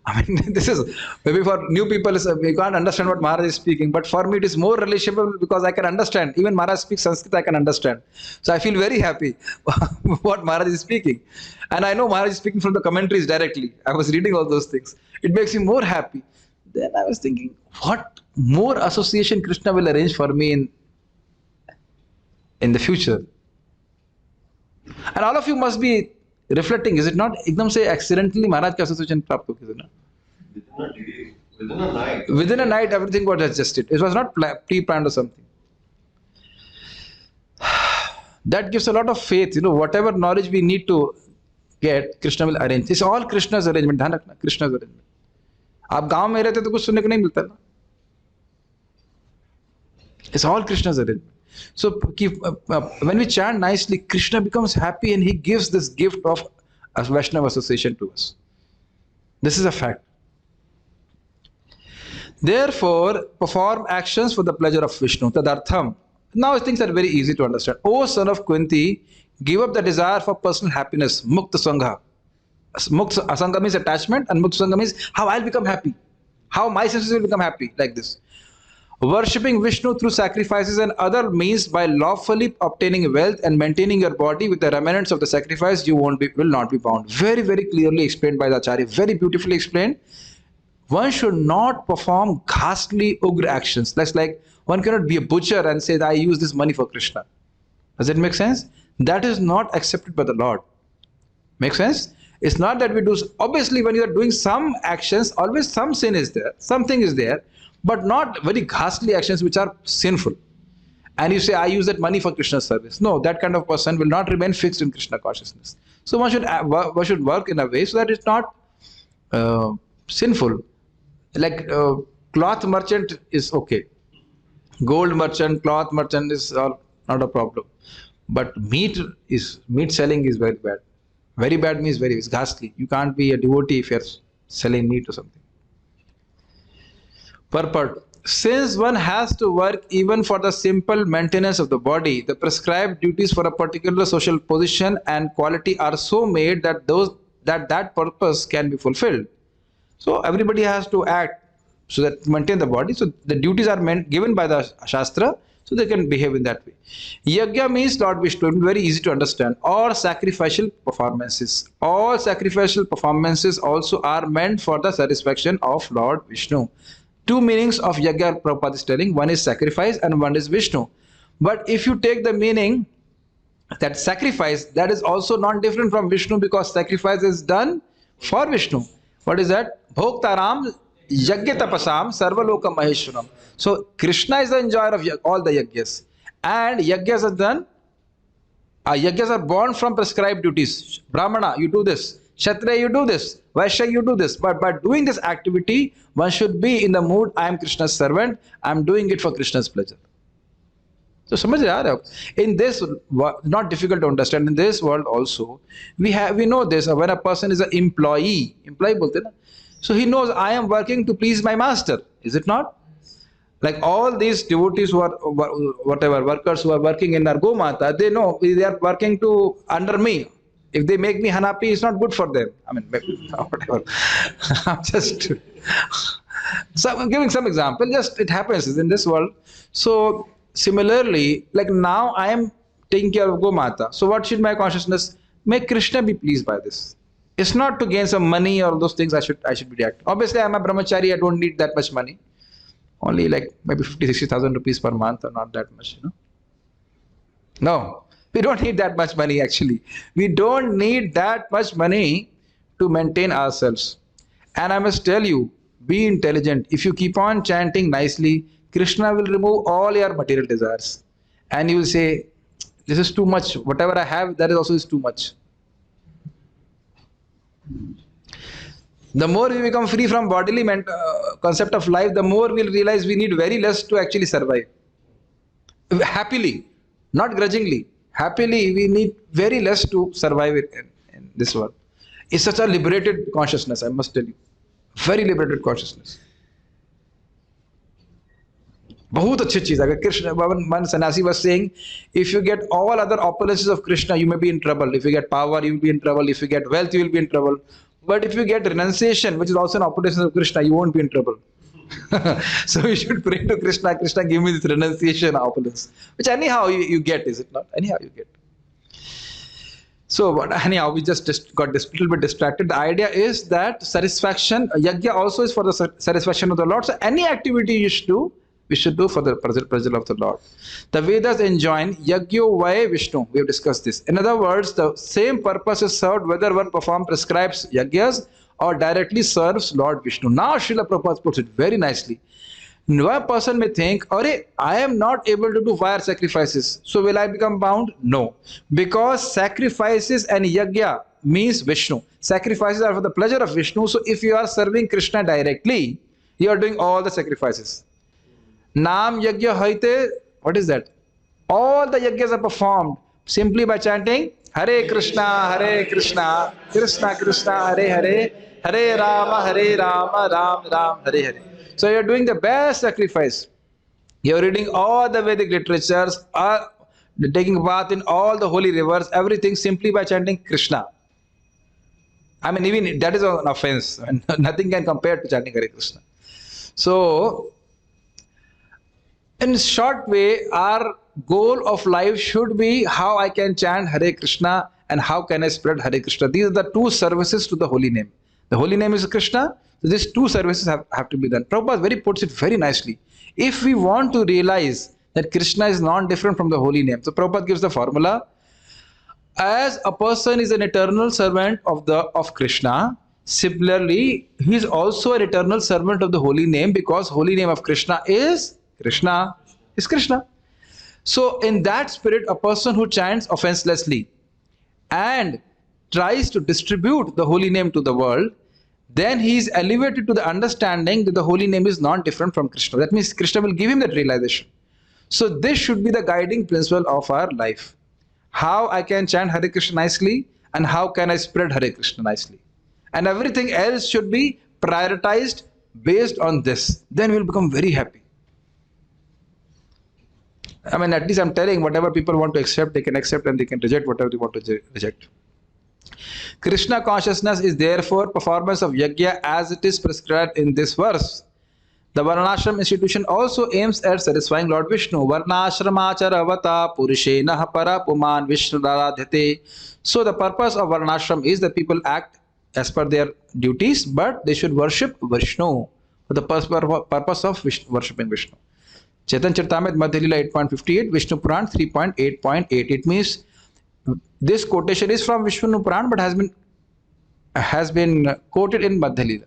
Speaker 1: I mean, this is maybe for new people, we can't understand what Maharaj is speaking, but for me it is more relatable because I can understand. Even Maharaj speaks Sanskrit, I can understand. So I feel very happy what Maharaj is speaking. And I know Maharaj is speaking from the commentaries directly. I was reading all those things. It makes me more happy. Then I was thinking, what more association Krishna will arrange for me in the future? And all of you must be reflecting, is it not? Ekdam se accidentally Maharaj ka association प्राप्त हो गया ना?
Speaker 3: Within a night.
Speaker 1: Within a night, everything got adjusted. It was not pre-planned or something. That gives a lot of faith. Whatever knowledge we need to get, Krishna will arrange. It's all Krishna's arrangement. ध्यान रखना, Krishna's arrangement. आप गांव में रहते तो कुछ सुनने को नहीं मिलता ना. It's all Krishna's arrangement. So when we chant nicely, Krishna becomes happy and he gives this gift of a Vaishnava association to us. This is a fact. Therefore, perform actions for the pleasure of Vishnu. Tadartham. Now things are very easy to understand. O son of Kunti, give up the desire for personal happiness. Mukta Sangha. Mukta Asanga means attachment, and Mukta Sangha means how I'll become happy. How my senses will become happy, like this. Worshipping Vishnu through sacrifices and other means by lawfully obtaining wealth and maintaining your body with the remnants of the sacrifice, you will not be bound. Very, very clearly explained by the Acharya. Very beautifully explained. One should not perform ghastly ugra actions. That's like one cannot be a butcher and say, I use this money for Krishna. Does it make sense? That is not accepted by the Lord. Make sense? It's not that we do. Obviously, when you are doing some actions, always some sin is there. Something is there. But not very ghastly actions which are sinful. And you say, I use that money for Krishna's service. No, that kind of person will not remain fixed in Krishna consciousness. So one should work in a way so that it's not sinful. Like cloth merchant is okay. Gold merchant, cloth merchant is not a problem. But meat selling is very bad. Very bad means it's ghastly. You can't be a devotee if you're selling meat or something. Purport. Since one has to work even for the simple maintenance of the body, the prescribed duties for a particular social position and quality are so made that that purpose can be fulfilled. So everybody has to act so that to maintain the body. So the duties are given by the Shastra, so they can behave in that way. Yajna means Lord Vishnu, very easy to understand, or sacrificial performances. All sacrificial performances also are meant for the satisfaction of Lord Vishnu. Two meanings of yajna Prabhupada is telling. One is sacrifice and one is Vishnu. But if you take the meaning that sacrifice, that is also not different from Vishnu because sacrifice is done for Vishnu. What is that? Bhoktaram yajna tapasam sarvaloka maheshwaram. So Krishna is the enjoyer of all the yajnas. And yajnas are done. Yajnas are born from prescribed duties. Brahmana, you do this. Kshatriya, you do this. Vaishya, you do this. But by doing this activity, one should be in the mood, I am Krishna's servant, I am doing it for Krishna's pleasure. So, in this, not difficult to understand, in this world also, we know this. When a person is an employee bolte na? So he knows, I am working to please my master. Is it not? Like all these devotees who are, workers who are working in our Gomata, they know they are working under me. If they make me unhappy, it's not good for them. I mean, whatever. I'm giving some example. Just it happens in this world. So similarly, like now I am taking care of Gomata. So what should my consciousness make Krishna be pleased by this? It's not to gain some money or those things. I should be reacting. Obviously, I'm a brahmachari. I don't need that much money. Only like maybe 50,000-60,000 rupees per month, or not that much. No. We don't need that much money actually. We don't need that much money to maintain ourselves. And I must tell you, be intelligent. If you keep on chanting nicely, Krishna will remove all your material desires. And you will say, this is too much. Whatever I have, that is also too much. The more we become free from bodily concept of life, the more we'll realize we need very less to actually survive. Happily, not grudgingly. Happily, we need very less to survive in this world. It's such a liberated consciousness, I must tell you. Very liberated consciousness. बहुत अच्छी चीज है. Krishna, one sannyasi was saying, if you get all other opulences of Krishna, you may be in trouble. If you get power, you will be in trouble. If you get wealth, you will be in trouble. But if you get renunciation, which is also an opposition of Krishna, you won't be in trouble. So you should pray to Krishna, Krishna, give me this renunciation opulence, which anyhow you get, is it not? Anyhow you get. So but anyhow, we just got this little bit distracted. The idea is that satisfaction, yajna also is for the satisfaction of the Lord. So any activity you should do, we should do for the pleasure of the Lord. The Vedas enjoin yajyo vai Vishnu. We have discussed this. In other words, the same purpose is served whether one performs prescribed yajnas or directly serves Lord Vishnu. Now Srila Prabhupada puts it very nicely. One person may think, "Arey, I am not able to do fire sacrifices, so will I become bound?" No, because sacrifices and yajna means Vishnu. Sacrifices are for the pleasure of Vishnu. So if you are serving Krishna directly, you are doing all the sacrifices. Nam yajna haite, what is that? All the yajnas are performed simply by chanting Hare Krishna, Krishna Krishna, Hare Hare, Hare Rama, Rama Rama, Hare Hare. So you are doing the best sacrifice. You are reading all the Vedic literatures, taking bath in all the holy rivers, everything simply by chanting Krishna. I mean, even that is an offense. And nothing can compare to chanting Hare Krishna. So, in short way, our goal of life should be how I can chant Hare Krishna and how can I spread Hare Krishna. These are the two services to the holy name. The holy name is Krishna. So these two services have to be done. Prabhupada puts it very nicely. If we want to realize that Krishna is non-different from the holy name, so Prabhupada gives the formula. As a person is an eternal servant of Krishna, similarly, he is also an eternal servant of the holy name, because holy name of Krishna is Krishna. So in that spirit, a person who chants offenselessly and tries to distribute the holy name to the world, then he is elevated to the understanding that the holy name is not different from Krishna. That means Krishna will give him that realization. So this should be the guiding principle of our life. How I can chant Hare Krishna nicely and how can I spread Hare Krishna nicely. And everything else should be prioritized based on this. Then we will become very happy. I mean, at least I'm telling, whatever people want to accept, they can accept, and they can reject whatever they want to reject. Krishna consciousness is therefore performance of yajna as it is prescribed in this verse. The Varnashram institution also aims at satisfying Lord Vishnu. Varnashramachara purushena para puman Vishnu daradhyate. So the purpose of Varnashram is that people act as per their duties, but they should worship Vishnu for the purpose of worshipping Vishnu. Chaitanya Charitamrita Madhya Leela 8.58, Vishnu Puran 3.8.8. It means this quotation is from Vishnu Puran but has been quoted in Madhya Leela.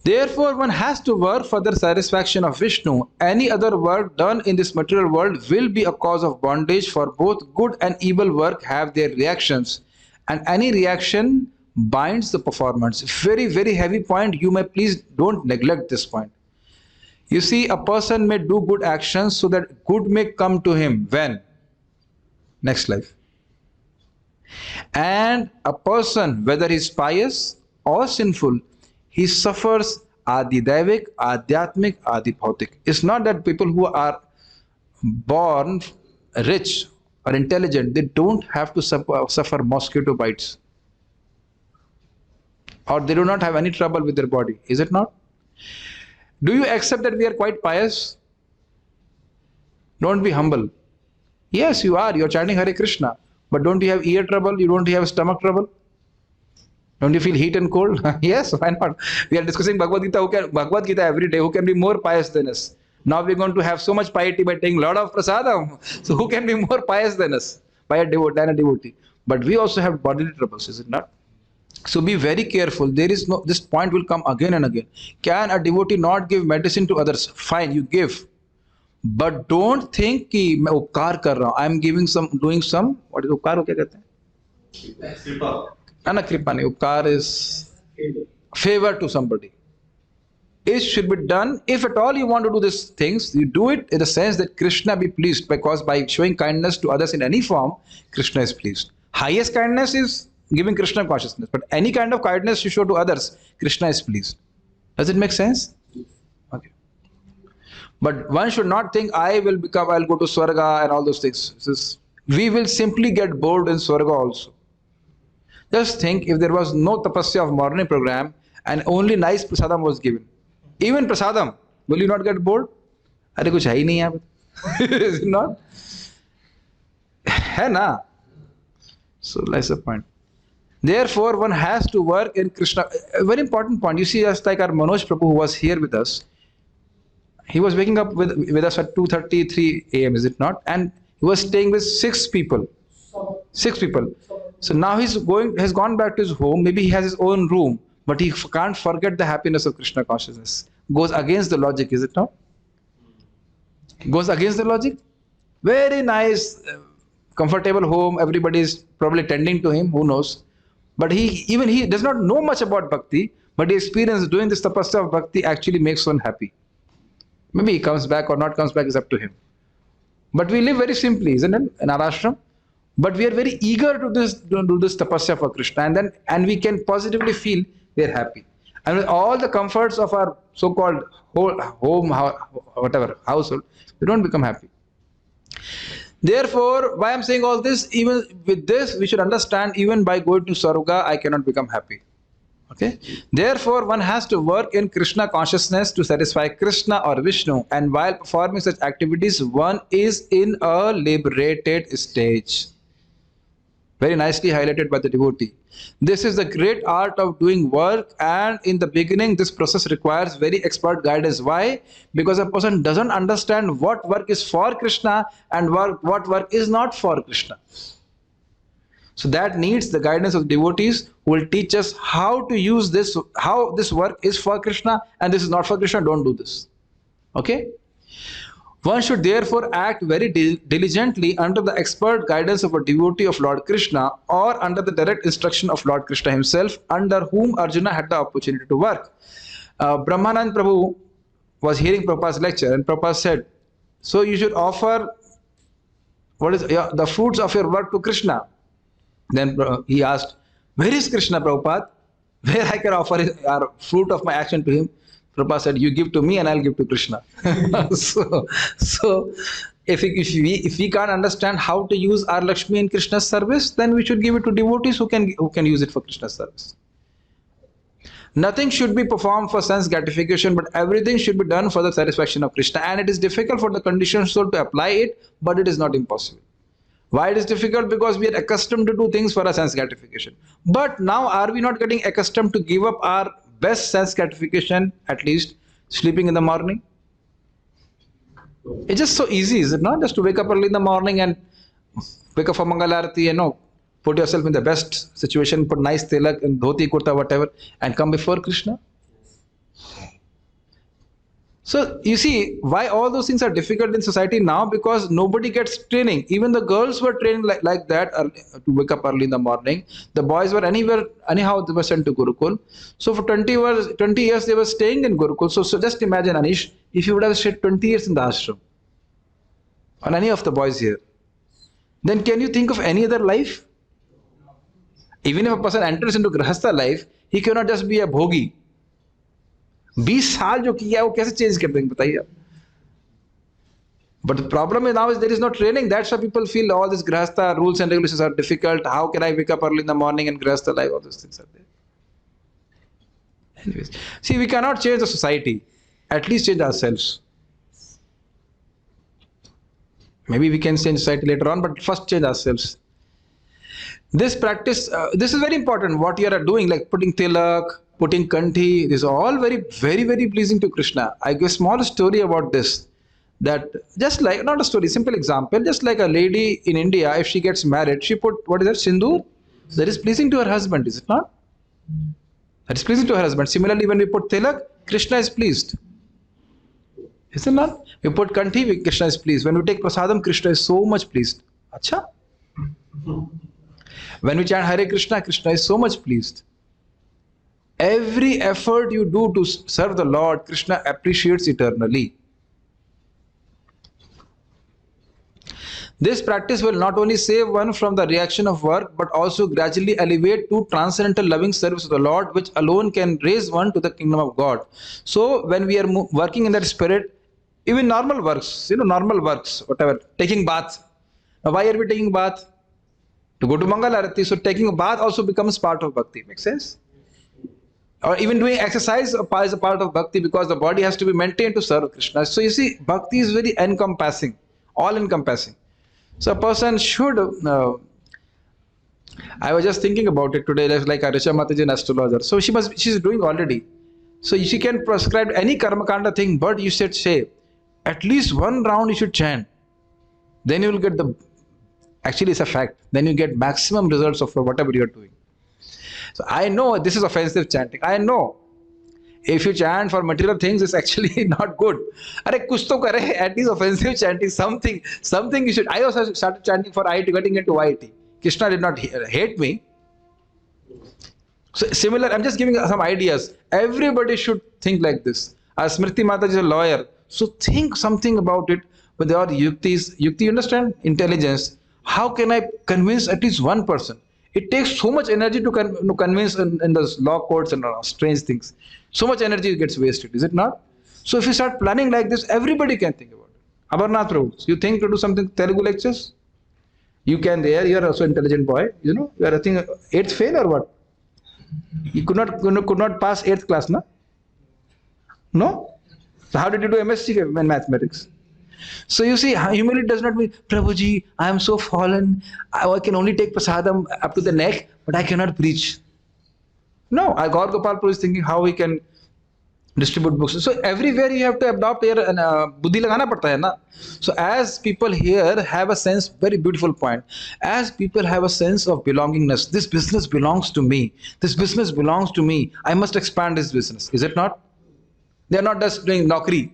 Speaker 1: Therefore, one has to work for the satisfaction of Vishnu. Any other work done in this material world will be a cause of bondage, for both good and evil work have their reactions, and any reaction binds the performance. Very, very heavy point. You may please don't neglect this point. You see, a person may do good actions so that good may come to him. When? Next life. And a person, whether he is pious or sinful, he suffers adi daivik, adhyatmik, adi bhautik. It's not that people who are born rich or intelligent, they don't have to suffer mosquito bites, or they do not have any trouble with their body. Is it not? Do you accept that we are quite pious? Don't be humble. Yes, you are. You are chanting Hare Krishna. But don't you have ear trouble? You don't have stomach trouble? Don't you feel heat and cold? Yes, why not? We are discussing Bhagavad Gita every day. Who can be more pious than us? Now we are going to have so much piety by taking lot of prasadam. So who can be more pious than us? By a devotee. But we also have bodily troubles, is it not? So be very careful. There is no, this point will come again and again. Can a devotee not give medicine to others? Fine, you give. But don't think कि मैं उपकार कर रहा हूँ. I am giving some, doing some. What is उपकार? क्या कहते हैं? कृपा. ना कृपा नहीं. उपकार is favor to somebody. It should be done. If at all you want to do these things, you do it in the sense that Krishna be pleased, because by showing kindness to others in any form, Krishna is pleased. Highest kindness is giving Krishna consciousness, but any kind of kindness you show to others, Krishna is pleased. Does it make sense? Okay. But one should not think I'll go to Swarga and all those things. We will simply get bored in Swarga also. Just think if there was no tapasya of morning program and only nice prasadam was given. Even prasadam, will you not get bored? अरे कुछ है ही नहीं यहाँ पे. Is it not? है ना? So that's the point. Therefore, one has to work in Krishna. A very important point. You see, just like our Manoj Prabhu who was here with us, he was waking up with us at 2:33 a.m. Is it not? And he was staying with 6 people. 6 people. So now has gone back to his home. Maybe he has his own room, but he can't forget the happiness of Krishna consciousness. Goes against the logic, is it not? Goes against the logic. Very nice, comfortable home. Everybody is probably tending to him. Who knows? But he does not know much about bhakti. But the experience doing this tapasya of bhakti actually makes one happy. Maybe he comes back or not comes back is up to him. But we live very simply, isn't it? In our ashram. But we are very eager to do this tapasya for Krishna, and we can positively feel we are happy. And with all the comforts of our so-called home, whatever, household, we don't become happy. Therefore, why I'm saying all this, even with this, we should understand, even by going to Sarga, I cannot become happy. Okay? Therefore, one has to work in Krishna consciousness to satisfy Krishna or Vishnu, and while performing such activities, one is in a liberated stage. Very nicely highlighted by the devotee. This is the great art of doing work, and in the beginning this process requires very expert guidance. Why? Because a person doesn't understand what work is for Krishna and what work is not for Krishna. So that needs the guidance of devotees who will teach us how to use this, how this work is for Krishna and this is not for Krishna, don't do this. Okay? One should therefore act very diligently under the expert guidance of a devotee of Lord Krishna or under the direct instruction of Lord Krishna himself, under whom Arjuna had the opportunity to work. Brahmanand Prabhu was hearing Prabhupada's lecture, and Prabhupada said, so you should offer the fruits of your work to Krishna. Then he asked, where is Krishna, Prabhupada? Where I can offer our fruit of my action to him? Prabhupada said, you give to me and I'll give to Krishna. so if we can't understand how to use our Lakshmi in Krishna's service, then we should give it to devotees who can use it for Krishna's service. Nothing should be performed for sense gratification, but everything should be done for the satisfaction of Krishna. And it is difficult for the conditioned soul to apply it, but it is not impossible. Why it is difficult? Because we are accustomed to do things for our sense gratification. But now are we not getting accustomed to give up our best sense gratification, at least sleeping in the morning? It's just so easy, is it not? Just to wake up early in the morning and wake up for Mangalarati, put yourself in the best situation, put nice tilak and dhoti, kurta, whatever, and come before Krishna. So you see why all those things are difficult in society now, because nobody gets training. Even the girls were trained like that to wake up early in the morning. The boys were anyhow they were sent to Gurukul. So for 20 years they were staying in Gurukul. So just imagine, Anish, if you would have stayed 20 years in the ashram, or any of the boys here, then can you think of any other life? Even if a person enters into Grahastha life, he cannot just be a bhogi. 20 साल जो किया वो कैसे change कर देंगे बताइए आप. But the problem is now is there is no training. That's why people feel all this grahastha rules and regulations are difficult. How can I wake up early in the morning and grahastha life? All those things are there. Anyways, see, we cannot change the society. At least change ourselves. Maybe we can change society later on, but first change ourselves. This practice, this is very important. What you are doing, like putting tilak, putting kanthi, this is all very, very, very pleasing to Krishna. I give a small story about this. That just like, not a story, simple example, just like a lady in India, if she gets married, she put, what is that, sindoor? That is pleasing to her husband, is it not? That is pleasing to her husband. Similarly, when we put tilak, Krishna is pleased. Is it not? We put kanthi, Krishna is pleased. When we take prasadam, Krishna is so much pleased. Acha? When we chant Hare Krishna, Krishna is so much pleased. Every effort you do to serve the Lord, Krishna appreciates eternally. This practice will not only save one from the reaction of work, but also gradually elevate to transcendental loving service of the Lord, which alone can raise one to the kingdom of God. So when we are working in that spirit, even normal works, normal works, whatever, taking bath. Now why are we taking bath? You go to Mangal Arati, so taking a bath also becomes part of bhakti. Make sense? Or even doing exercise is a part of bhakti, because the body has to be maintained to serve Krishna. So you see, bhakti is very encompassing, all encompassing. So a person should. I was just thinking about it today. Like Arisha Mataji, an astrologer. So she's doing already. So she can prescribe any karma kanda thing, but you should say, at least one round you should chant. Then you will get the. Actually, it's a fact. Then you get maximum results of whatever you are doing. So I know this is offensive chanting. I know. If you chant for material things, it's actually not good. Arey, kuch to kare, at least offensive chanting, something you should. I also started chanting for IIT, getting into IIT. Krishna did not hate me. So similar, I'm just giving some ideas. Everybody should think like this. As Smriti Mataji is a lawyer, so think something about it with your yuktis. Yukti, you understand? Intelligence. How can I convince at least one person? It takes so much energy to convince in those law courts and strange things. So much energy gets wasted, is it not? So if you start planning like this, everybody can think about it. Amarnath Prabhu, you think to do something Telugu lectures? You can there. You are also intelligent boy. You know, you are I think 8th fail or what? You could not pass 8th class, no? No? So how did you do MSc in mathematics? So you see, humility does not mean, Prabhuji, I am so fallen. I can only take prasadam up to the neck, but I cannot preach. No, Gaur Gopal Prabhu is thinking how he can distribute books. So everywhere you have to adopt your buddhi lagana padta hai na. So as people here have a sense, very beautiful point. As people have a sense of belongingness, this business belongs to me. This business belongs to me. I must expand this business. Is it not? They are not just doing naukri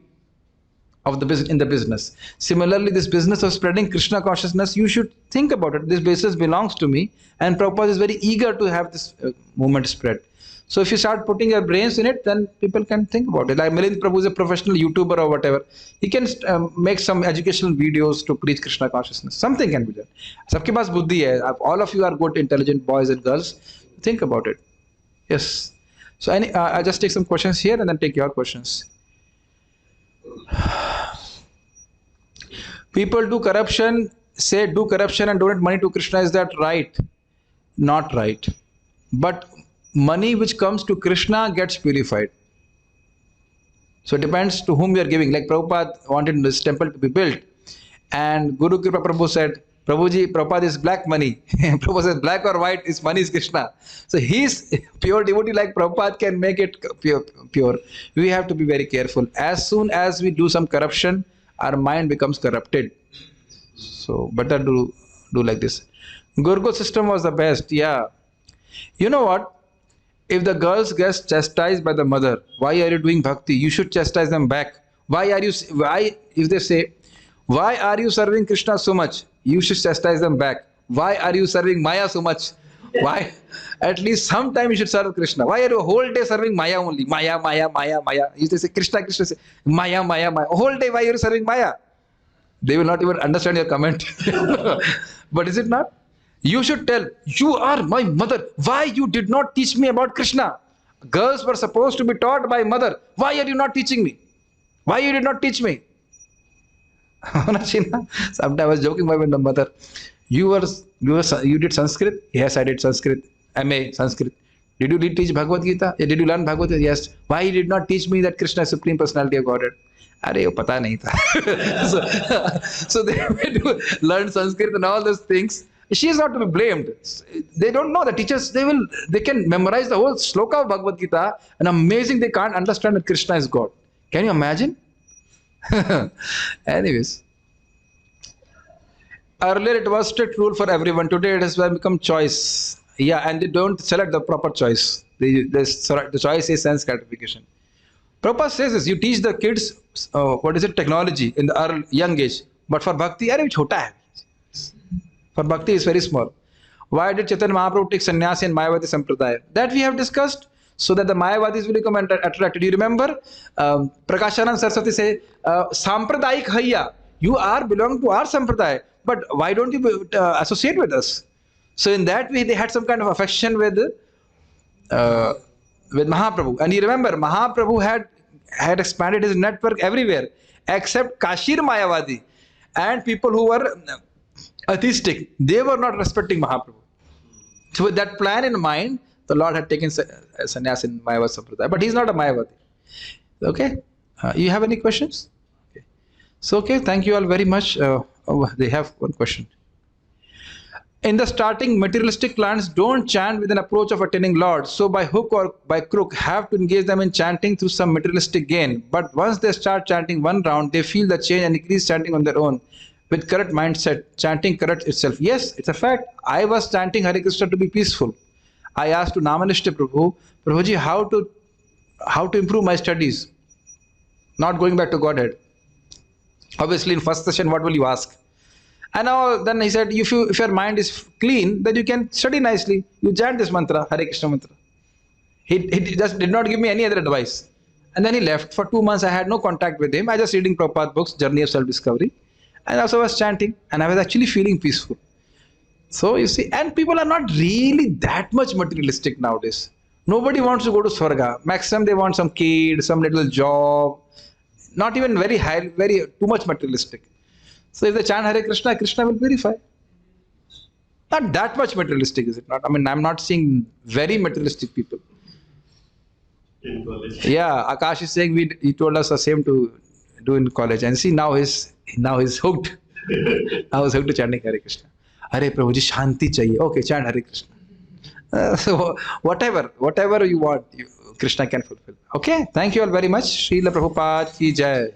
Speaker 1: of the business in the business. Similarly, this business of spreading Krishna consciousness, you should think about it. This business belongs to me, and Prabhupada is very eager to have this movement spread. So if you start putting your brains in it, then people can think about it. Like Milind Prabhu is a professional YouTuber or whatever. He can make some educational videos to preach Krishna consciousness. Something can be done. Sabke paas buddhi hai. All of you are good, intelligent boys and girls. Think about it. Yes. So I'll just take some questions here and then take your questions. People do corruption, say do corruption and donate money to Krishna. Is that right? Not right. But money which comes to Krishna gets purified. So it depends to whom you are giving. Like Prabhupada wanted this temple to be built, and Guru Kripa Prabhu said, Prabhuji, Prabhupada is black money. Prabhupada says black or white is money is Krishna. So he's pure devotee like Prabhupada can make it pure. We have to be very careful. As soon as we do some corruption, our mind becomes corrupted. So better do like this. Gurukul system was the best. Yeah. You know what? If the girls get chastised by the mother, why are you doing bhakti? You should chastise them back. If they say, why are you serving Krishna so much? You should chastise them back. Why are you serving Maya so much? Why? At least sometime you should serve Krishna. Why are you a whole day serving Maya only? Maya, Maya, Maya, Maya. If they say Krishna, Krishna, say Maya, Maya, Maya. A whole day, why are you serving Maya? They will not even understand your comment. But is it not? You should tell, you are my mother. Why you did not teach me about Krishna? Girls were supposed to be taught by mother. Why are you not teaching me? Why you did not teach me? Sometimes I was joking with my mother. You did Sanskrit? Yes, I did Sanskrit. MA Sanskrit. Did you teach Bhagavad Gita? Did you learn Bhagavad Gita? Yes. Why you did not teach me that Krishna is Supreme Personality of Godhead? Arey, wo pata nahi tha. So they had to learn Sanskrit and all those things. She is not to be blamed. They don't know. The teachers, they can memorize the whole sloka of Bhagavad Gita, and amazing they can't understand that Krishna is God. Can you imagine? Anyways, earlier it was strict rule for everyone. Today it has become choice. Yeah, and they don't select the proper choice. The choice is sense gratification. Prabhupada says this: you teach the kids technology in the young age, but for bhakti, chota hai. For bhakti is very small. Why did Chaitanya Mahaprabhu take sannyasi and Mayavadi sampradaya? That we have discussed, so that the Mayavadis will become attracted. You remember Prakashanand Saraswati say, Sampradayik Hayya, you are belong to our sampradaya, but why don't you associate with us? So in that way they had some kind of affection with Mahaprabhu. And you remember Mahaprabhu had expanded his network everywhere except Kashir Mayavadi and people who were atheistic. They were not respecting Mahaprabhu. So with that plan in mind, the Lord had taken sannyas in Mayavad Sampradaya. But he's not a Mayavadi. Okay? You have any questions? Okay. So, okay, thank you all very much. They have one question. In the starting, materialistic plants don't chant with an approach of attaining Lord. So by hook or by crook, have to engage them in chanting through some materialistic gain. But once they start chanting one round, they feel the change and increase chanting on their own. With correct mindset, chanting corrects itself. Yes, it's a fact. I was chanting Hare Krishna to be peaceful. I asked to Namanishta Prabhu, Prabhuji, how to improve my studies? Not going back to Godhead. Obviously, in first session, what will you ask? And now, then he said, if your mind is clean, then you can study nicely. You chant this mantra, Hare Krishna mantra. He just did not give me any other advice. And then he left. For 2 months, I had no contact with him. I was just reading Prabhupada books, Journey of Self-Discovery. And also was chanting. And I was actually feeling peaceful. So you see, and people are not really that much materialistic nowadays. Nobody wants to go to Swarga. Maximum they want some kid, some little job. Not even very high, very too much materialistic. So if they chant Hare Krishna, Krishna will purify. Not that much materialistic, is it not? I mean, I'm not seeing very materialistic people.
Speaker 3: In college.
Speaker 1: Yeah, Akash is saying he told us the same to do in college. And see, now he's hooked. I was hooked to chanting Hare Krishna. Hare Prabhuji, Shanti chahiye. Okay, chant Hare Krishna. So whatever you want, Krishna can fulfill. Okay, thank you all very much. Srila Prabhupada ki jai.